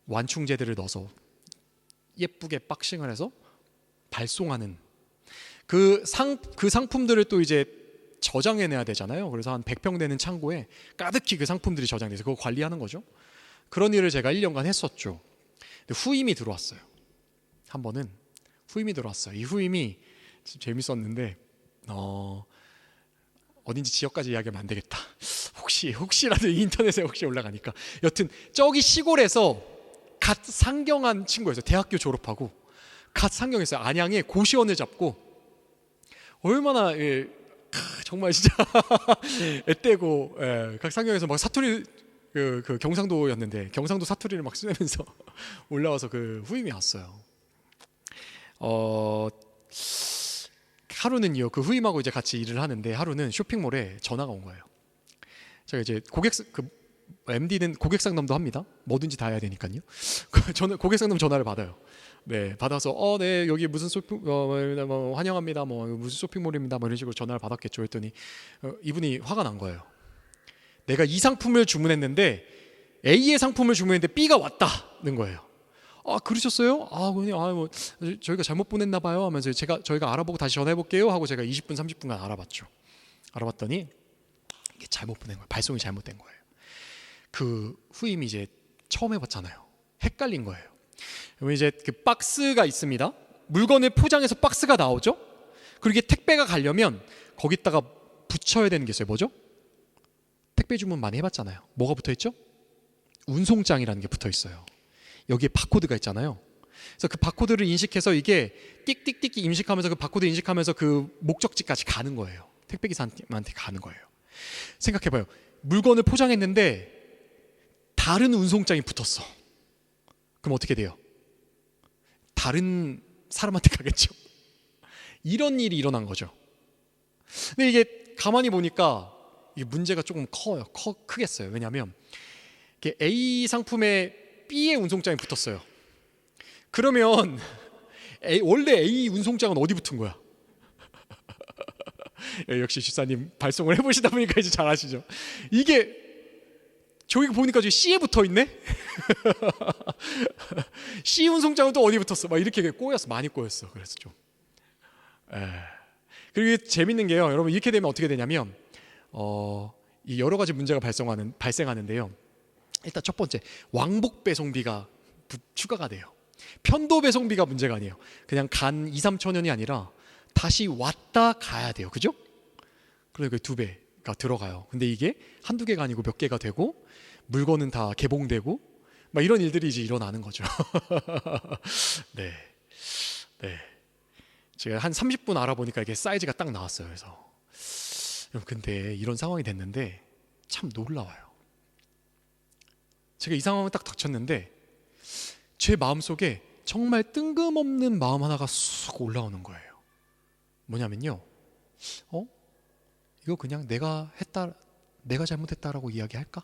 완충제들을 넣어서 예쁘게 박싱을 해서 발송하는 그 상품들을 또 이제 저장해내야 되잖아요. 그래서 한 100평 되는 창고에 가득히 그 상품들이 저장돼서 그거 관리하는 거죠. 그런 일을 제가 1년간 했었죠. 근데 후임이 들어왔어요. 한 번은 후임이 들어왔어요. 이 후임이 재밌었는데, 어딘지 지역까지 이야기하면 안 되겠다. 혹시라도 인터넷에 혹시 올라가니까, 여튼 저기 시골에서 갓 상경한 친구였어요. 대학교 졸업하고 갓 상경했어요. 안양에 고시원을 잡고, 얼마나 정말 진짜 애떼고, 각 상경에서 막 사투리, 그 경상도였는데 경상도 사투리를 막 쓰면서 올라와서 그 후임이 왔어요. 하루는요, 그 후임하고 이제 같이 일을 하는데 하루는 쇼핑몰에 전화가 온 거예요. 제가 이제 MD는 고객 상담도 합니다. 뭐든지 다 해야 되니까요. 저는 고객 상담 전화를 받아요. 네, 받아서 네, 여기 무슨 환영합니다. 무슨 쇼핑몰입니다. 이런 식으로 전화를 받았겠죠. 했더니 이분이 화가 난 거예요. 내가 이 상품을 주문했는데 A의 상품을 주문했는데 B가 왔다는 거예요. 그러셨어요? 그냥 저희가 잘못 보냈나 봐요 하면서 저희가 알아보고 다시 전화해 볼게요 하고 제가 20분 30분간 알아봤죠. 알아봤더니 이게 잘못 보낸 거예요. 발송이 잘못된 거예요. 그 후임이 이제 처음 해봤잖아요. 헷갈린 거예요. 그러면 이제 그 박스가 있습니다. 물건을 포장해서 박스가 나오죠. 그리고 이게 택배가 가려면 거기다가 붙여야 되는 게 있어요. 뭐죠? 택배 주문 많이 해봤잖아요. 뭐가 붙어있죠? 운송장이라는 게 붙어있어요. 여기에 바코드가 있잖아요. 그래서 그 바코드를 인식해서 이게 띡띡띡 인식하면서 그 바코드 인식하면서 그 목적지까지 가는 거예요. 택배기사한테 가는 거예요. 생각해봐요. 물건을 포장했는데 다른 운송장이 붙었어. 그럼 어떻게 돼요? 다른 사람한테 가겠죠. 이런 일이 일어난 거죠. 근데 이게 가만히 보니까 이게 문제가 조금 크겠어요. 왜냐하면 A 상품에 B의 운송장이 붙었어요. 그러면 원래 A 운송장은 어디 붙은 거야? 역시 집사님 발송을 해보시다 보니까 이제 잘 아시죠. 이게 저기 보니까 지금 C에 붙어 있네. C 운송장은 또 어디 붙었어? 막 이렇게 꼬였어, 많이 꼬였어. 그래서 좀. 그리고 재밌는 게요, 여러분 이렇게 되면 어떻게 되냐면 이 여러 가지 문제가 발생하는데요. 일단 첫 번째, 왕복 배송비가 추가가 돼요. 편도 배송비가 문제가 아니에요. 그냥 간 2, 3천 원이 아니라 다시 왔다 가야 돼요. 그죠? 그러니까 2배가 들어가요. 근데 이게 한두 개가 아니고 몇 개가 되고 물건은 다 개봉되고 막 이런 일들이 이제 일어나는 거죠. 네. 제가 한 30분 알아보니까 이게 사이즈가 딱 나왔어요. 그래서 근데 이런 상황이 됐는데 참 놀라워요. 제가 이 상황을 딱 닥쳤는데 제 마음속에 정말 뜬금없는 마음 하나가 쑥 올라오는 거예요. 뭐냐면요, 이거 그냥 내가 잘못했다라고 이야기할까?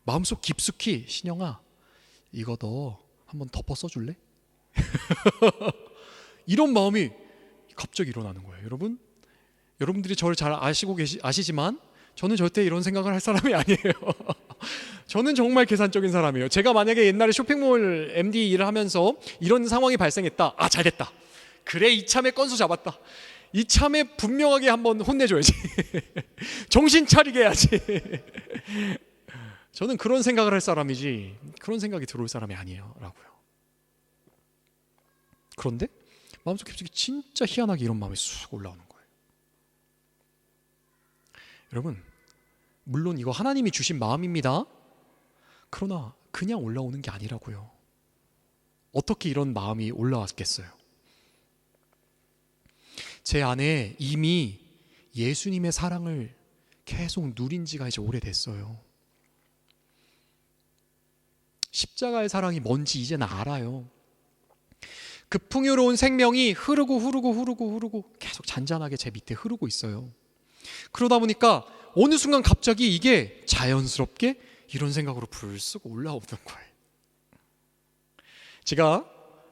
마음속 깊숙이 신영아, 이거 너 한번 덮어 써줄래? 이런 마음이 갑자기 일어나는 거예요. 여러분들이 저를 잘 아시지만 저는 절대 이런 생각을 할 사람이 아니에요. 저는 정말 계산적인 사람이에요. 제가 만약에 옛날에 쇼핑몰 MD 일을 하면서 이런 상황이 발생했다. 잘됐다. 그래, 이참에 건수 잡았다. 이참에 분명하게 한번 혼내줘야지. 정신 차리게 해야지. 저는 그런 생각을 할 사람이지 그런 생각이 들어올 사람이 아니에요 라고요. 그런데 마음속 깊숙이 진짜 희한하게 이런 마음이 쑥 올라오는 거예요. 여러분, 물론 이거 하나님이 주신 마음입니다. 그러나 그냥 올라오는 게 아니라고요. 어떻게 이런 마음이 올라왔겠어요? 제 안에 이미 예수님의 사랑을 계속 누린 지가 이제 오래됐어요. 십자가의 사랑이 뭔지 이제는 알아요. 그 풍요로운 생명이 흐르고 계속 잔잔하게 제 밑에 흐르고 있어요. 그러다 보니까 어느 순간 갑자기 이게 자연스럽게 이런 생각으로 불쑥 올라오는 거예요.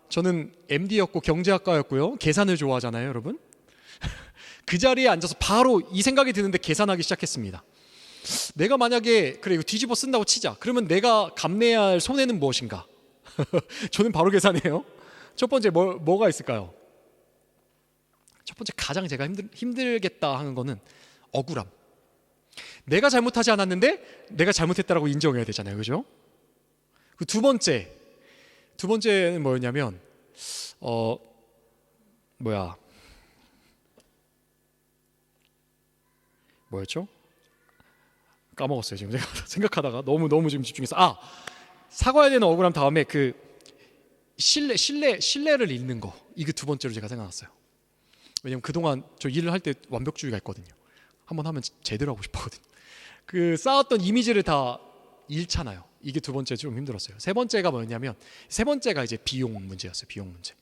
저는 MD였고 경제학과였고요. 계산을 좋아하잖아요, 여러분. 그 자리에 앉아서 바로 이 생각이 드는데 계산하기 시작했습니다. 내가 만약에 이거 뒤집어 쓴다고 치자. 그러면 내가 감내해야 할 손해는 무엇인가? 저는 바로 계산해요. 첫 번째 뭐가 있을까요? 첫 번째 가장 제가 힘들겠다 하는 거는 억울함. 내가 잘못하지 않았는데 내가 잘못했다라고 인정해야 되잖아요, 그죠? 그 두 번째는 뭐였냐면 뭐였죠? 까먹었어요. 지금 제가 생각하다가 너무 지금 집중해서 사과해야 되는 억울함 다음에 그 신뢰를 잃는 거, 이게 두 번째로 제가 생각났어요. 왜냐면 그동안 저 일을 할 때 완벽주의가 있거든요. 한번 하면 제대로 하고 싶었거든요. 그 쌓았던 이미지를 다 잃잖아요. 이게 두 번째 좀 힘들었어요. 세 번째가 뭐였냐면 세 번째가 이제 비용 문제였어요. 비용 문제.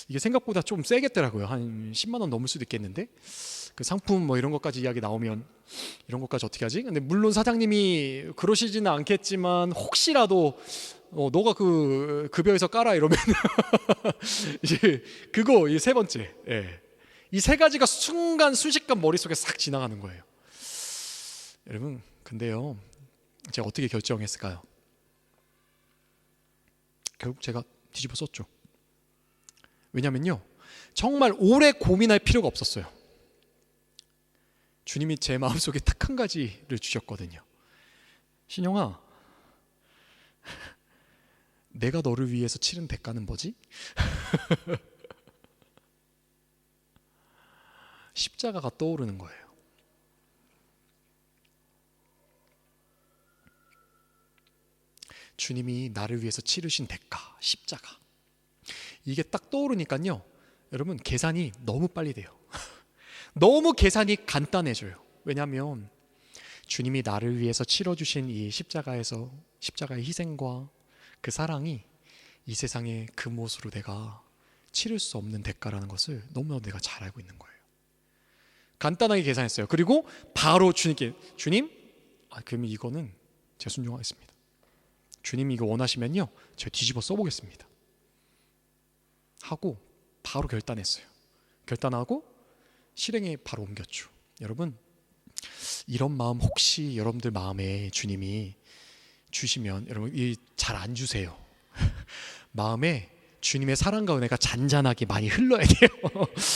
이게 생각보다 좀 세겠더라고요. 한 10만 원 넘을 수도 있겠는데 그 상품 뭐 이런 것까지 이야기 나오면 이런 것까지 어떻게 하지? 근데 물론 사장님이 그러시지는 않겠지만 혹시라도 너가 그 급여에서 까라 이러면 이제 그거 이 세 번째, 예. 이 세 가지가 순식간 머릿속에 싹 지나가는 거예요. 여러분, 근데요, 제가 어떻게 결정했을까요? 결국 제가 뒤집어 썼죠. 왜냐면요, 정말 오래 고민할 필요가 없었어요. 주님이 제 마음속에 딱 한 가지를 주셨거든요. 신영아, 내가 너를 위해서 치른 대가는 뭐지? 십자가가 떠오르는 거예요. 주님이 나를 위해서 치르신 대가, 십자가. 이게 딱 떠오르니까요, 여러분 계산이 너무 빨리 돼요. 너무 계산이 간단해져요. 왜냐하면 주님이 나를 위해서 치러주신 이 십자가의 희생과 그 사랑이 이 세상의 금옷으로 내가 치를 수 없는 대가라는 것을 너무나도 내가 잘 알고 있는 거예요. 간단하게 계산했어요. 그리고 바로 주님께, 주님, 그러면 이거는 제가 순종하겠습니다. 주님이 이거 원하시면요, 제가 뒤집어 써보겠습니다 하고 바로 결단했어요. 결단하고 실행에 바로 옮겼죠. 여러분, 이런 마음 혹시 여러분들 마음에 주님이 주시면 여러분 잘 안 주세요. 마음에 주님의 사랑과 은혜가 잔잔하게 많이 흘러야 돼요.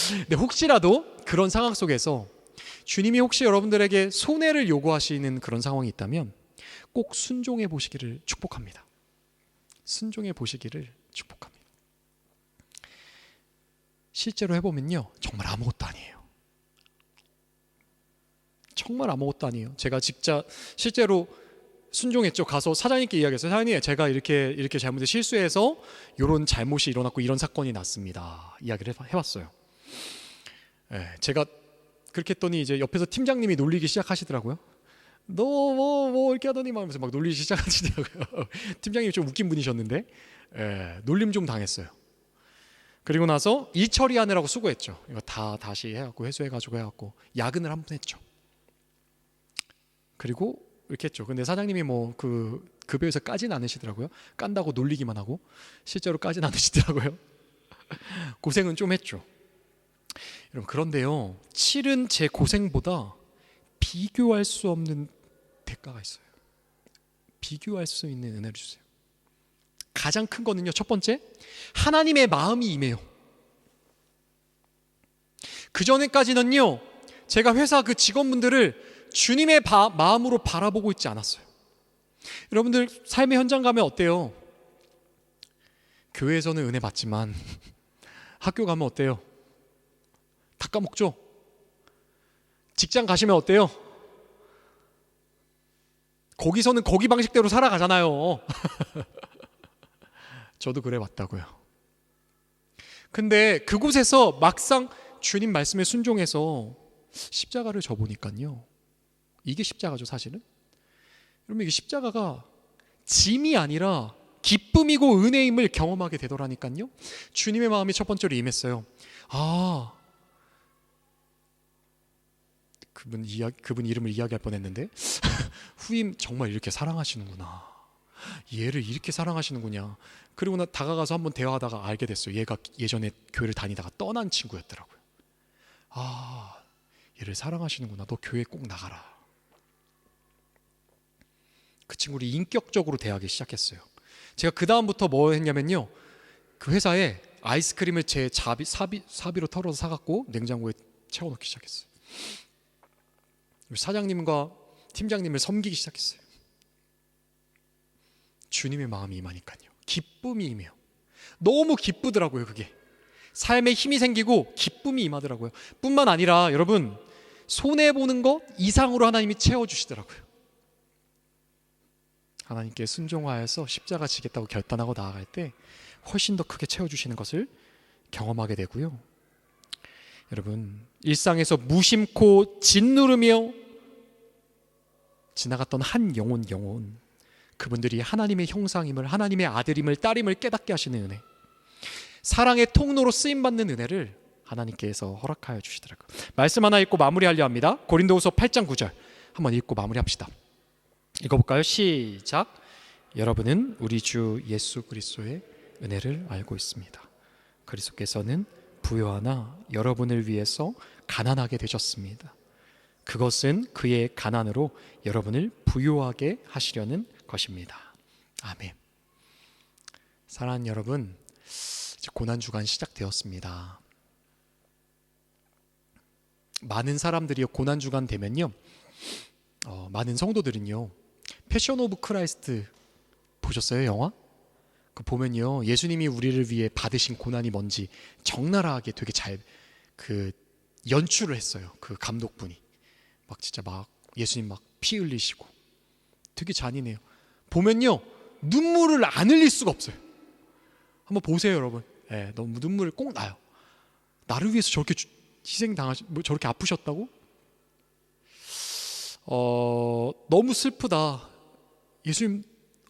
근데 혹시라도 그런 상황 속에서 주님이 혹시 여러분들에게 손해를 요구하시는 그런 상황이 있다면 꼭 순종해 보시기를 축복합니다. 순종해 보시기를 축복합니다. 실제로 해보면요, 정말 아무것도 아니에요. 정말 아무것도 아니에요. 제가 진짜 실제로 순종했죠. 가서 사장님께 이야기했어요. 사장님, 제가 이렇게 잘못해서 실수해서 이런 잘못이 일어났고 이런 사건이 났습니다. 이야기를 해봤어요. 네, 제가 그렇게 했더니 이제 옆에서 팀장님이 놀리기 시작하시더라고요. 너 뭐 이렇게 하더니 막 놀리기 시작하시더라고요. 팀장님이 좀 웃긴 분이셨는데, 놀림 좀 당했어요. 그리고 나서 일 처리하느라고 수고했죠. 이거 다시 해갖고 회수해가지고 해갖고 야근을 한 번 했죠. 그리고 이렇게 했죠. 근데 사장님이 뭐 그 급여에서 까진 않으시더라고요. 깐다고 놀리기만 하고 실제로 까진 않으시더라고요. 고생은 좀 했죠. 여러분, 그런데요, 치른 제 고생보다 비교할 수 없는 대가가 있어요. 비교할 수 있는 은혜를 주세요. 가장 큰 거는요, 첫 번째, 하나님의 마음이 임해요. 그 전에까지는요, 제가 회사 그 직원분들을 주님의 마음으로 바라보고 있지 않았어요. 여러분들 삶의 현장 가면 어때요? 교회에서는 은혜 받지만 학교 가면 어때요? 다 까먹죠? 직장 가시면 어때요? 거기서는 거기 방식대로 살아가잖아요. 저도 그래 왔다고요. 근데 그곳에서 막상 주님 말씀에 순종해서 십자가를 져보니까요, 이게 십자가죠, 사실은. 여러분, 이게 십자가가 짐이 아니라 기쁨이고 은혜임을 경험하게 되더라니까요. 주님의 마음이 첫 번째로 임했어요. 그분 이름을 이야기할 뻔했는데 후임 정말 이렇게 사랑하시는구나. 얘를 이렇게 사랑하시는구나. 그리고 다가가서 한번 대화하다가 알게 됐어요. 얘가 예전에 교회를 다니다가 떠난 친구였더라고요. 얘를 사랑하시는구나. 너 교회 꼭 나가라. 그 친구를 인격적으로 대하기 시작했어요. 제가 그 다음부터 뭐 했냐면요, 그 회사에 아이스크림을 제 사비로 털어서 사갖고 냉장고에 채워넣기 시작했어요. 사장님과 팀장님을 섬기기 시작했어요. 주님의 마음이 임하니까요, 기쁨이 임해요. 너무 기쁘더라고요. 그게 삶에 힘이 생기고 기쁨이 임하더라고요. 뿐만 아니라 여러분, 손해보는 것 이상으로 하나님이 채워주시더라고요. 하나님께 순종하여서 십자가 지겠다고 결단하고 나아갈 때 훨씬 더 크게 채워주시는 것을 경험하게 되고요. 여러분, 일상에서 무심코 짓누르며 지나갔던 한 영혼, 그분들이 하나님의 형상임을, 하나님의 아들임을, 딸임을 깨닫게 하시는 은혜, 사랑의 통로로 쓰임받는 은혜를 하나님께서 허락하여 주시더라고요. 말씀 하나 읽고 마무리하려 합니다. 고린도후서 8장 9절 한번 읽고 마무리합시다. 읽어볼까요? 시작. 여러분은 우리 주 예수 그리스도의 은혜를 알고 있습니다. 그리스도께서는 부요하나 여러분을 위해서 가난하게 되셨습니다. 그것은 그의 가난으로 여러분을 부요하게 하시려는 것입니다. 아멘. 사랑하는 여러분, 이제 고난주간 시작되었습니다. 많은 사람들이 고난주간 되면요, 많은 성도들은요, 패션 오브 크라이스트 보셨어요? 영화? 그 보면요, 예수님이 우리를 위해 받으신 고난이 뭔지 적나라하게 되게 잘 그 연출을 했어요. 그 감독분이 막 진짜 막 예수님 막 피 흘리시고 되게 잔인해요. 보면요, 눈물을 안 흘릴 수가 없어요. 한번 보세요, 여러분. 예, 너무 눈물을 꼭 나요. 나를 위해서 저렇게 뭐 저렇게 아프셨다고? 너무 슬프다. 예수님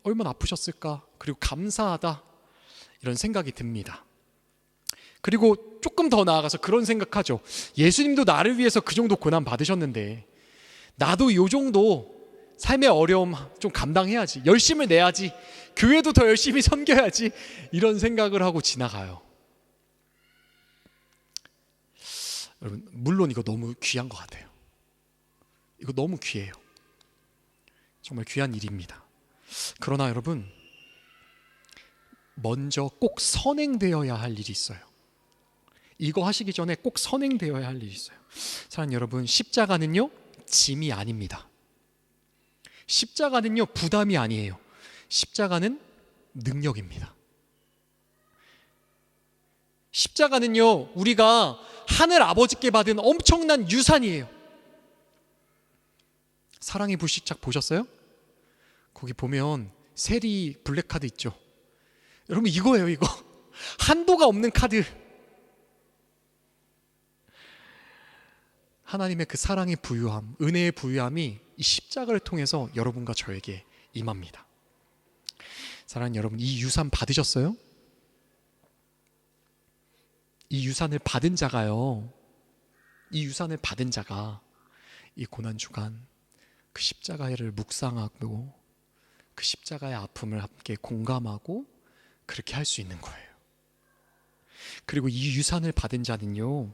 얼마나 아프셨을까? 그리고 감사하다. 이런 생각이 듭니다. 그리고 조금 더 나아가서 그런 생각하죠. 예수님도 나를 위해서 그 정도 고난 받으셨는데 나도 이 정도 삶의 어려움 좀 감당해야지, 열심을 내야지, 교회도 더 열심히 섬겨야지, 이런 생각을 하고 지나가요. 여러분, 물론 이거 너무 귀한 것 같아요. 이거 너무 귀해요. 정말 귀한 일입니다. 그러나 여러분, 먼저 꼭 선행되어야 할 일이 있어요. 이거 하시기 전에 꼭 선행되어야 할 일이 있어요. 사랑하는 여러분, 십자가는요, 짐이 아닙니다. 십자가는요, 부담이 아니에요. 십자가는 능력입니다. 십자가는요, 우리가 하늘 아버지께 받은 엄청난 유산이에요. 사랑의 불시착 보셨어요? 거기 보면 세리 블랙카드 있죠. 여러분, 이거예요, 이거. 한도가 없는 카드. 하나님의 그 사랑의 부유함, 은혜의 부유함이 이 십자가를 통해서 여러분과 저에게 임합니다. 사랑하는 여러분, 이 유산 받으셨어요? 이 유산을 받은 자가요, 이 유산을 받은 자가 이 고난주간 그 십자가를 묵상하고 그 십자가의 아픔을 함께 공감하고 그렇게 할 수 있는 거예요. 그리고 이 유산을 받은 자는요,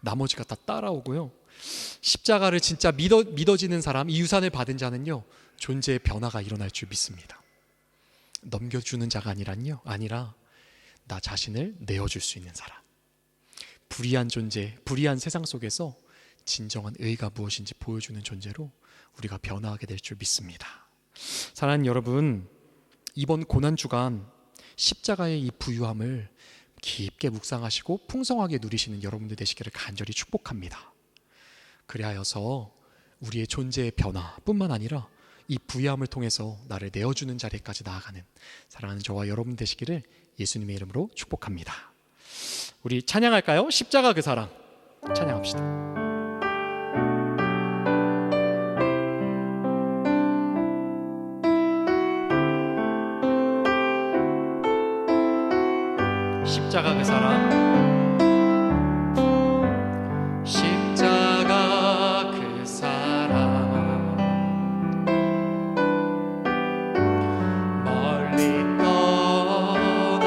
나머지가 다 따라오고요, 십자가를 진짜 믿어지는 사람, 이 유산을 받은 자는요, 존재의 변화가 일어날 줄 믿습니다. 넘겨주는 자가 아니라 나 자신을 내어줄 수 있는 사람, 불의한 존재, 불의한 세상 속에서 진정한 의가 무엇인지 보여주는 존재로 우리가 변화하게 될 줄 믿습니다. 사랑하는 여러분, 이번 고난주간 십자가의 이 부유함을 깊게 묵상하시고 풍성하게 누리시는 여러분들 되시기를 간절히 축복합니다. 그리하여서 우리의 존재의 변화뿐만 아니라 이 부유함을 통해서 나를 내어주는 자리까지 나아가는 사랑하는 저와 여러분 되시기를 예수님의 이름으로 축복합니다. 우리 찬양할까요? 십자가 그 사랑 찬양합시다. 십자가 그 사랑, 십자가 그 사랑, 멀리 떠나서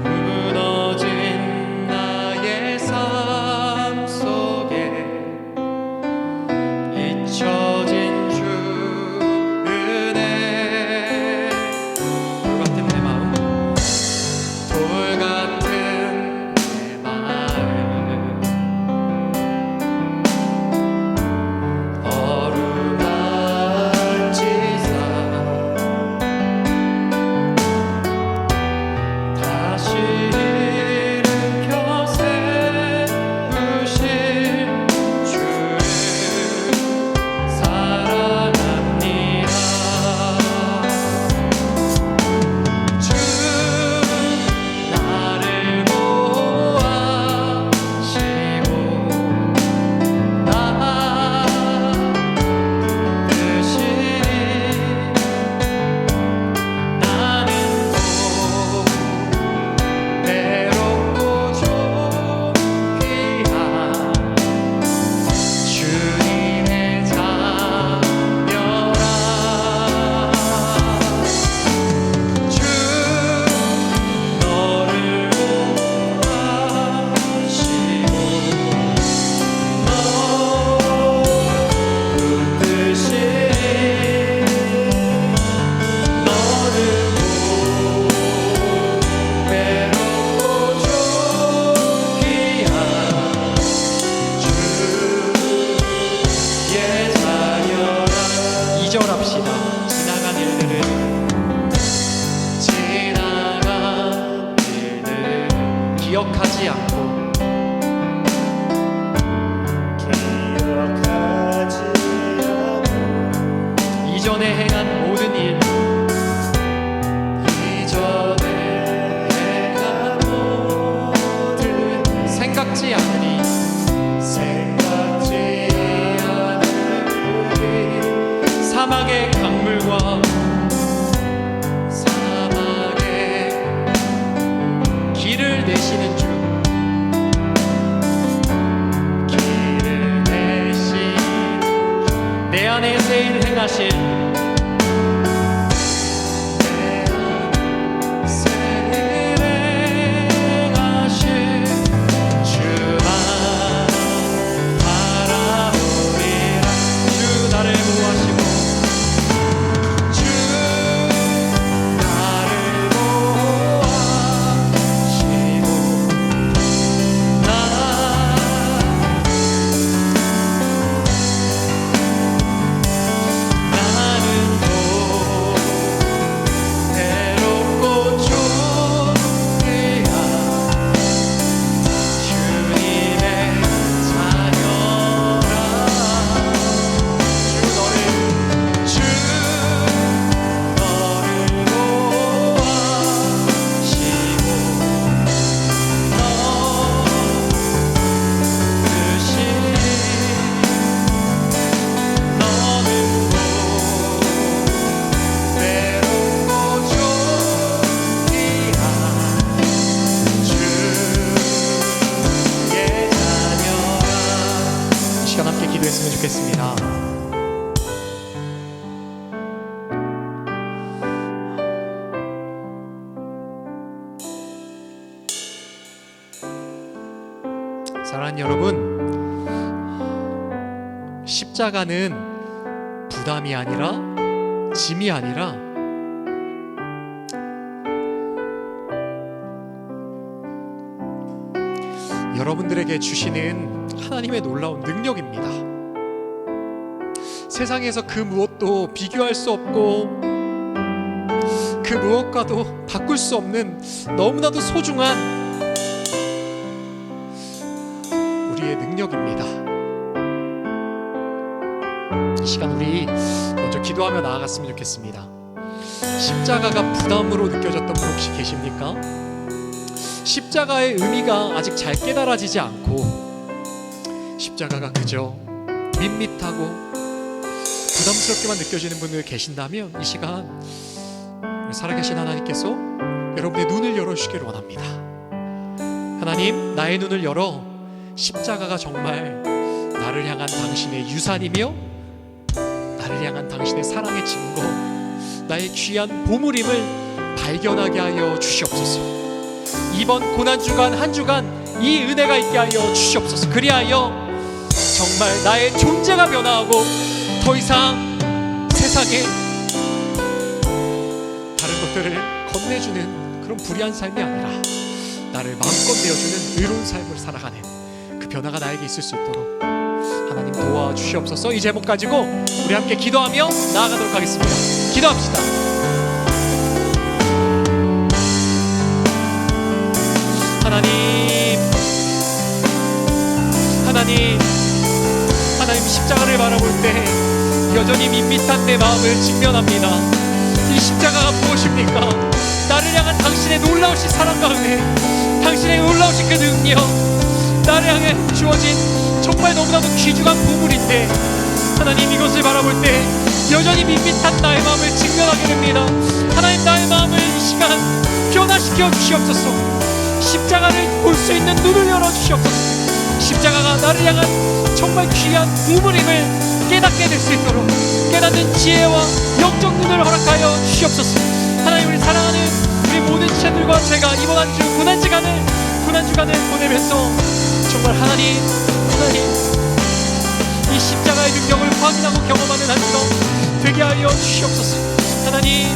무너진 나의 삶 속에 잊혀진 주 은혜 기억하지 않고 이전에 행한 모든 일 생각지 않으니 사막의 강물과 사막의 길을 내시는 주 길을 내신 내 안에 새 일 행하실 기도했으면 좋겠습니다. 사랑하는 여러분, 십자가는 부담이 아니라 짐이 아니라 여러분들에게 주시는 하나님의 놀라운 능력입니다. 세상에서 그 무엇도 비교할 수 없고 그 무엇과도 바꿀 수 없는 너무나도 소중한 우리의 능력입니다. 이 시간 우리 먼저 기도하며 나아갔으면 좋겠습니다. 십자가가 부담으로 느껴졌던 분 혹시 계십니까? 십자가의 의미가 아직 잘 깨달아지지 않고 십자가가 그저 밋밋하고 부담스럽게만 느껴지는 분들 계신다면 이 시간 살아계신 하나님께서 여러분의 눈을 열어주시길 원합니다. 하나님, 나의 눈을 열어 십자가가 정말 나를 향한 당신의 유산이며 나를 향한 당신의 사랑의 증거, 나의 귀한 보물임을 발견하게 하여 주시옵소서. 이번 고난주간 한 주간 이 은혜가 있게 하여 주시옵소서. 그리하여 정말 나의 존재가 변화하고 더 이상 세상에 다른 것들을 건네주는 그런 불의한 삶이 아니라 나를 마음껏 내어주는 의로운 삶을 살아가는 그 변화가 나에게 있을 수 있도록 하나님 도와주시옵소서. 이 제목 가지고 우리 함께 기도하며 나아가도록 하겠습니다. 기도합시다. 하나님 십자가를 바라볼 때 여전히 밋밋한 내 마음을 직면합니다. 이 십자가가 무엇입니까? 나를 향한 당신의 놀라우신 사랑과 은혜, 당신의 놀라우신 그 능력, 나를 향해 주어진 정말 너무나도 귀중한 보물인데 하나님, 이것을 바라볼 때 여전히 밋밋한 나의 마음을 직면하게 됩니다. 하나님, 나의 마음을 이 시간 변화시켜 주시옵소서. 십자가를 볼 수 있는 눈을 열어주시옵소서. 십자가가 나를 향한 정말 귀한 보물임을 깨닫게 될 수 있도록 깨닫는 지혜와 영적 눈을 허락하여 주시옵소서. 하나님, 우리 사랑하는 우리 모든 지체들과 제가 이번 한 주 고난주간을 보내면서 정말 하나님 이 십자가의 능력을 확인하고 경험하는 한 주가 되게 하여 주시옵소서. 하나님,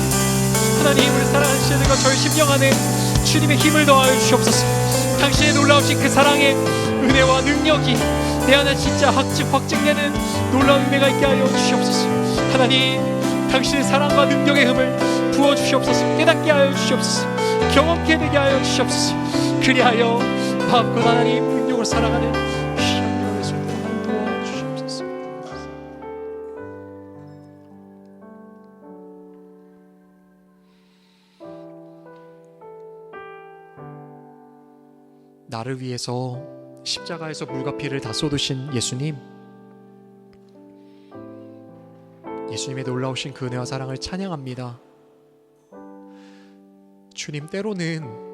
우리 사랑하는 지체들과 저희 심령 안에 주님의 힘을 더하여 주시옵소서. 당신의 놀라우신 그 사랑의 은혜와 능력이 내 안에 진짜 확증되는 놀라운 은혜가 있게 하여 주시옵소서. 하나님, 당신의 사랑과 능력의 힘을 부어주시옵소서. 깨닫게 하여 주시옵소서. 경험케 되게 하여 주시옵소서. 그리하여 마음껏 하나님 능력을 사랑하는 귀한 여러분의 수 있도록 하나님 도와주시옵소서. 나를 위해서 십자가에서 물과 피를 다 쏟으신 예수님, 예수님의 놀라우신 그 은혜와 사랑을 찬양합니다. 주님, 때로는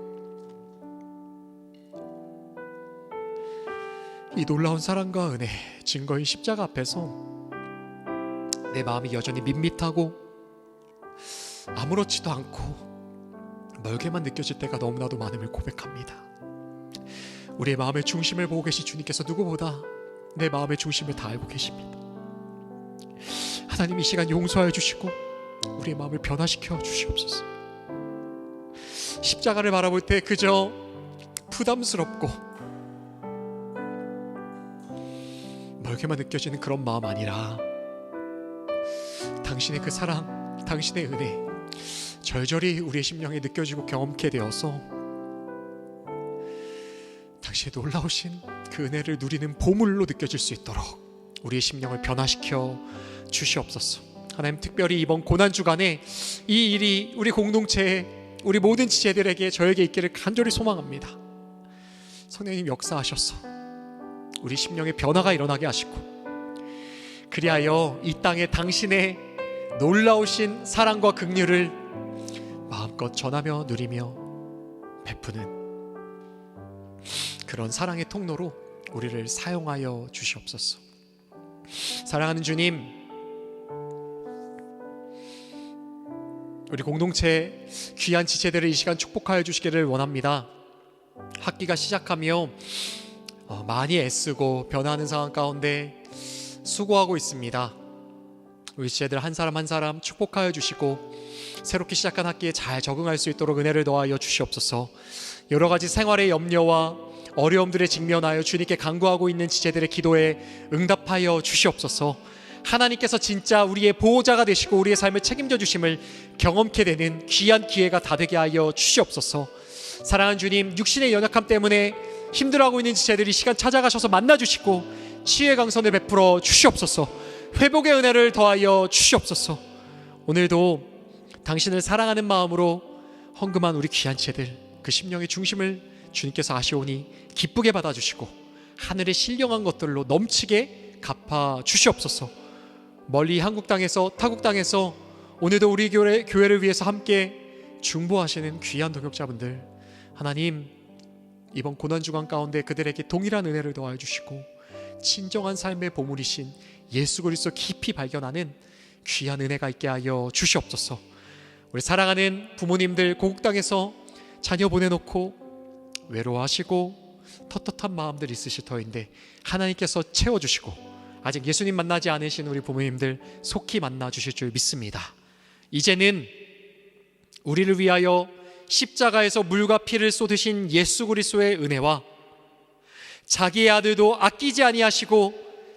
이 놀라운 사랑과 은혜, 증거인 십자가 앞에서 내 마음이 여전히 밋밋하고 아무렇지도 않고 멀게만 느껴질 때가 너무나도 많음을 고백합니다. 우리의 마음의 중심을 보고 계신 주님께서 누구보다 내 마음의 중심을 다 알고 계십니다. 하나님, 이 시간 용서하여 주시고 우리의 마음을 변화시켜 주시옵소서. 십자가를 바라볼 때 그저 부담스럽고 멀게만 느껴지는 그런 마음 아니라 당신의 그 사랑, 당신의 은혜 절절히 우리의 심령에 느껴지고 경험케 되어서 당신의 놀라우신 그 은혜를 누리는 보물로 느껴질 수 있도록 우리의 심령을 변화시켜 주시옵소서. 하나님, 특별히 이번 고난주간에 이 일이 우리 공동체에, 우리 모든 지체들에게, 저에게 있기를 간절히 소망합니다. 성령님 역사하셔서 우리 심령의 변화가 일어나게 하시고, 그리하여 이 땅에 당신의 놀라우신 사랑과 긍휼을 마음껏 전하며 누리며 베푸는 그런 사랑의 통로로 우리를 사용하여 주시옵소서. 사랑하는 주님, 우리 공동체 귀한 지체들을 이 시간 축복하여 주시기를 원합니다. 학기가 시작하며 많이 애쓰고 변화하는 상황 가운데 수고하고 있습니다. 우리 지체들 한 사람 한 사람 축복하여 주시고 새롭게 시작한 학기에 잘 적응할 수 있도록 은혜를 더하여 주시옵소서. 여러 가지 생활의 염려와 어려움들에 직면하여 주님께 간구하고 있는 지체들의 기도에 응답하여 주시옵소서. 하나님께서 진짜 우리의 보호자가 되시고 우리의 삶을 책임져 주심을 경험케 되는 귀한 기회가 다 되게 하여 주시옵소서. 사랑하는 주님, 육신의 연약함 때문에 힘들어하고 있는 지체들이 시간 찾아가셔서 만나주시고 치유의 강선을 베풀어 주시옵소서. 회복의 은혜를 더하여 주시옵소서. 오늘도 당신을 사랑하는 마음으로 헌금한 우리 귀한 지체들, 그 심령의 중심을 주님께서 아시오니 기쁘게 받아주시고 하늘의 신령한 것들로 넘치게 갚아 주시옵소서. 멀리 한국 땅에서, 타국 땅에서 오늘도 우리 교회를 위해서 함께 중보하시는 귀한 동역자분들, 하나님, 이번 고난주간 가운데 그들에게 동일한 은혜를 더하여 주시고 진정한 삶의 보물이신 예수 그리스도 깊이 발견하는 귀한 은혜가 있게 하여 주시옵소서. 우리 사랑하는 부모님들, 고국 땅에서 자녀 보내놓고 외로워하시고 텁텁한 마음들 있으실 터인데 하나님께서 채워주시고 아직 예수님 만나지 않으신 우리 부모님들 속히 만나 주실 줄 믿습니다. 이제는 우리를 위하여 십자가에서 물과 피를 쏟으신 예수 그리스도의 은혜와 자기의 아들도 아끼지 아니하시고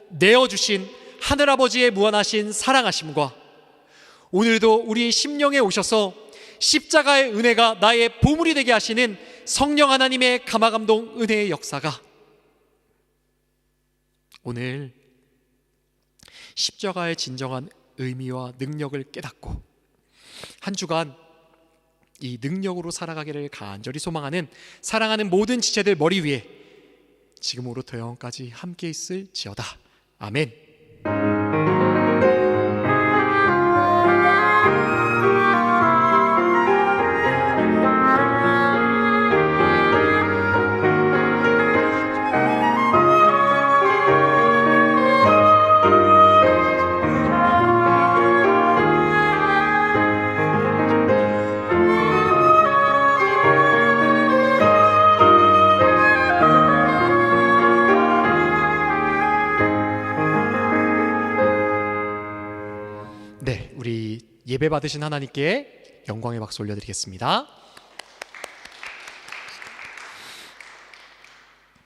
내어주신 하늘아버지의 무한하신 사랑하심과 오늘도 우리 심령에 오셔서 십자가의 은혜가 나의 보물이 되게 하시는 성령 하나님의 감화감동 은혜의 역사가 오늘 십자가의 진정한 의미와 능력을 깨닫고 한 주간 이 능력으로 살아가기를 간절히 소망하는 사랑하는 모든 지체들 머리 위에 지금으로부터 영원까지 함께 있을지어다. 아멘. 예배 받으신 하나님께 영광의 박수 올려드리겠습니다.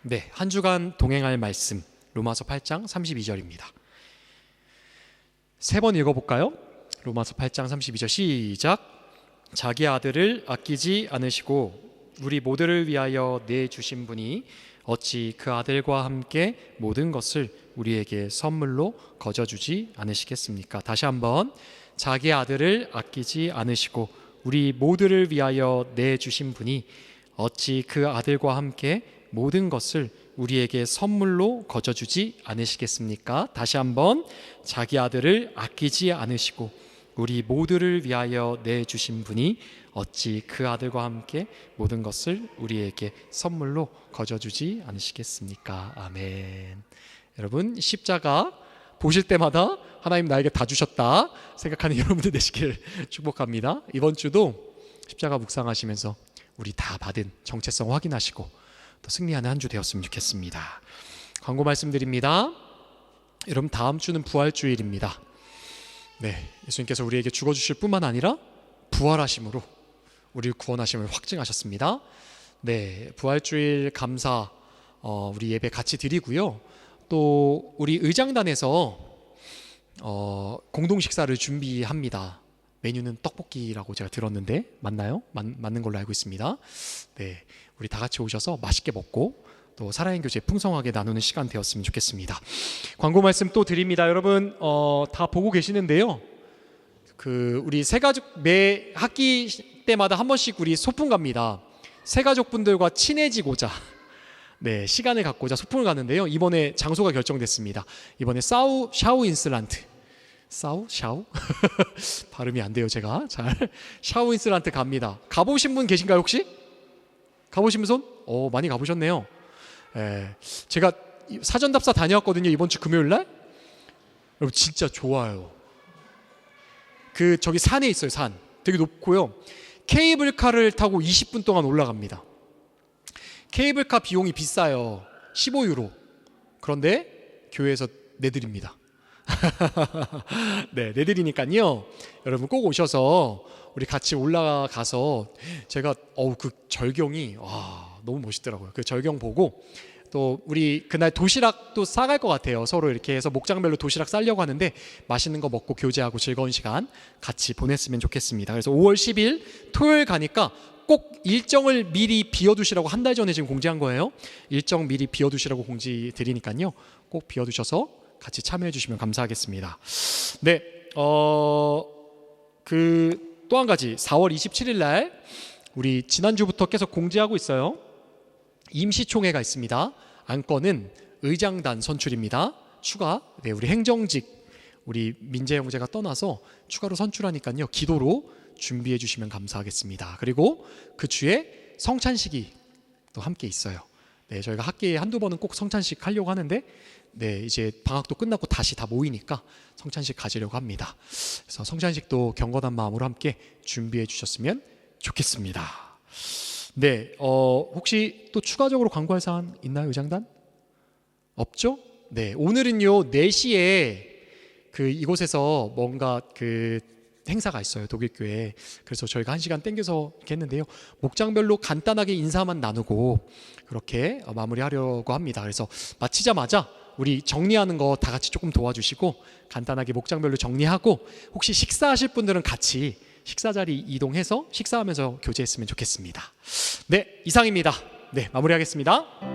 네, 한 주간 동행할 말씀 로마서 8장 32절입니다. 세 번 읽어볼까요? 로마서 8장 32절 시작. 자기 아들을 아끼지 않으시고 우리 모두를 위하여 내주신 분이 어찌 그 아들과 함께 모든 것을 우리에게 선물로 거저주지 않으시겠습니까? 다시 한번, 자기 아들을 아끼지 않으시고 우리 모두를 위하여 내주신 분이 어찌 그 아들과 함께 모든 것을 우리에게 선물로 거저주지 않으시겠습니까? 다시 한번, 자기 아들을 아끼지 않으시고 우리 모두를 위하여 내주신 분이 어찌 그 아들과 함께 모든 것을 우리에게 선물로 거저주지 않으시겠습니까? 아멘. 여러분, 십자가 보실 때마다 하나님 나에게 다 주셨다 생각하는 여러분들 되시길 축복합니다. 이번 주도 십자가 묵상하시면서 우리 다 받은 정체성 확인하시고 또 승리하는 한 주 되었으면 좋겠습니다. 광고 말씀드립니다. 여러분, 다음 주는 부활주일입니다. 네, 예수님께서 우리에게 죽어주실 뿐만 아니라 부활하심으로 우리를 구원하심을 확증하셨습니다. 네, 부활주일 감사 우리 예배 같이 드리고요. 또 우리 의장단에서 공동 식사를 준비합니다. 메뉴는 떡볶이라고 제가 들었는데 맞나요? 맞는 걸로 알고 있습니다. 네, 우리 다 같이 오셔서 맛있게 먹고 또 살아있는 교제 풍성하게 나누는 시간 되었으면 좋겠습니다. 광고 말씀 또 드립니다. 여러분 다 보고 계시는데요. 우리 새가족 매 학기 때마다 한 번씩 우리 소풍 갑니다. 새가족분들과 친해지고자 시간을 갖고자 소풍을 가는데요. 이번에 장소가 결정됐습니다. 이번에 샤우인슬란트 샤우? 발음이 안 돼요 제가 잘. 샤우인슬란트 갑니다. 가보신 분 계신가요 혹시? 가보신 분 손? 많이 가보셨네요. 제가 사전답사 다녀왔거든요. 이번 주 금요일날. 여러분 진짜 좋아요. 저기 산에 있어요. 산 되게 높고요. 케이블카를 타고 20분 동안 올라갑니다. 케이블카 비용이 비싸요. 15유로. 그런데 교회에서 내드립니다. 네, 내드리니까요. 여러분 꼭 오셔서 우리 같이 올라가서 제가 그 절경이 너무 멋있더라고요. 그 절경 보고 또 우리 그날 도시락도 싸갈 것 같아요. 서로 이렇게 해서 목장별로 도시락 싸려고 하는데 맛있는 거 먹고 교제하고 즐거운 시간 같이 보냈으면 좋겠습니다. 그래서 5월 10일 토요일 가니까 꼭 일정을 미리 비워두시라고 한 달 전에 지금 공지한 거예요. 일정 미리 비워두시라고 공지 드리니까요. 꼭 비워두셔서 같이 참여해 주시면 감사하겠습니다. 네, 또 한 가지 4월 27일 날 우리 지난주부터 계속 공지하고 있어요. 임시총회가 있습니다. 안건은 의장단 선출입니다. 추가, 우리 행정직 우리 민재 형제가 떠나서 추가로 선출하니까요. 기도로 준비해 주시면 감사하겠습니다. 그리고 그 주에 성찬식이 또 함께 있어요. 네, 저희가 학기에 한두 번은 꼭 성찬식 하려고 하는데 이제 방학도 끝나고 다시 다 모이니까 성찬식 가지려고 합니다. 그래서 성찬식도 경건한 마음으로 함께 준비해 주셨으면 좋겠습니다. 네, 혹시 또 추가적으로 광고할 사항 있나요, 의장단? 없죠? 네, 오늘은요 4시에 이곳에서 뭔가 행사가 있어요, 독일교회. 그래서 저희가 1시간 땡겨서 이렇게 했는데요. 목장별로 간단하게 인사만 나누고 그렇게 마무리하려고 합니다. 그래서 마치자마자 우리 정리하는 거 다 같이 조금 도와주시고 간단하게 목장별로 정리하고 혹시 식사하실 분들은 같이 식사 자리 이동해서 식사하면서 교제했으면 좋겠습니다. 네, 이상입니다. 네, 마무리하겠습니다.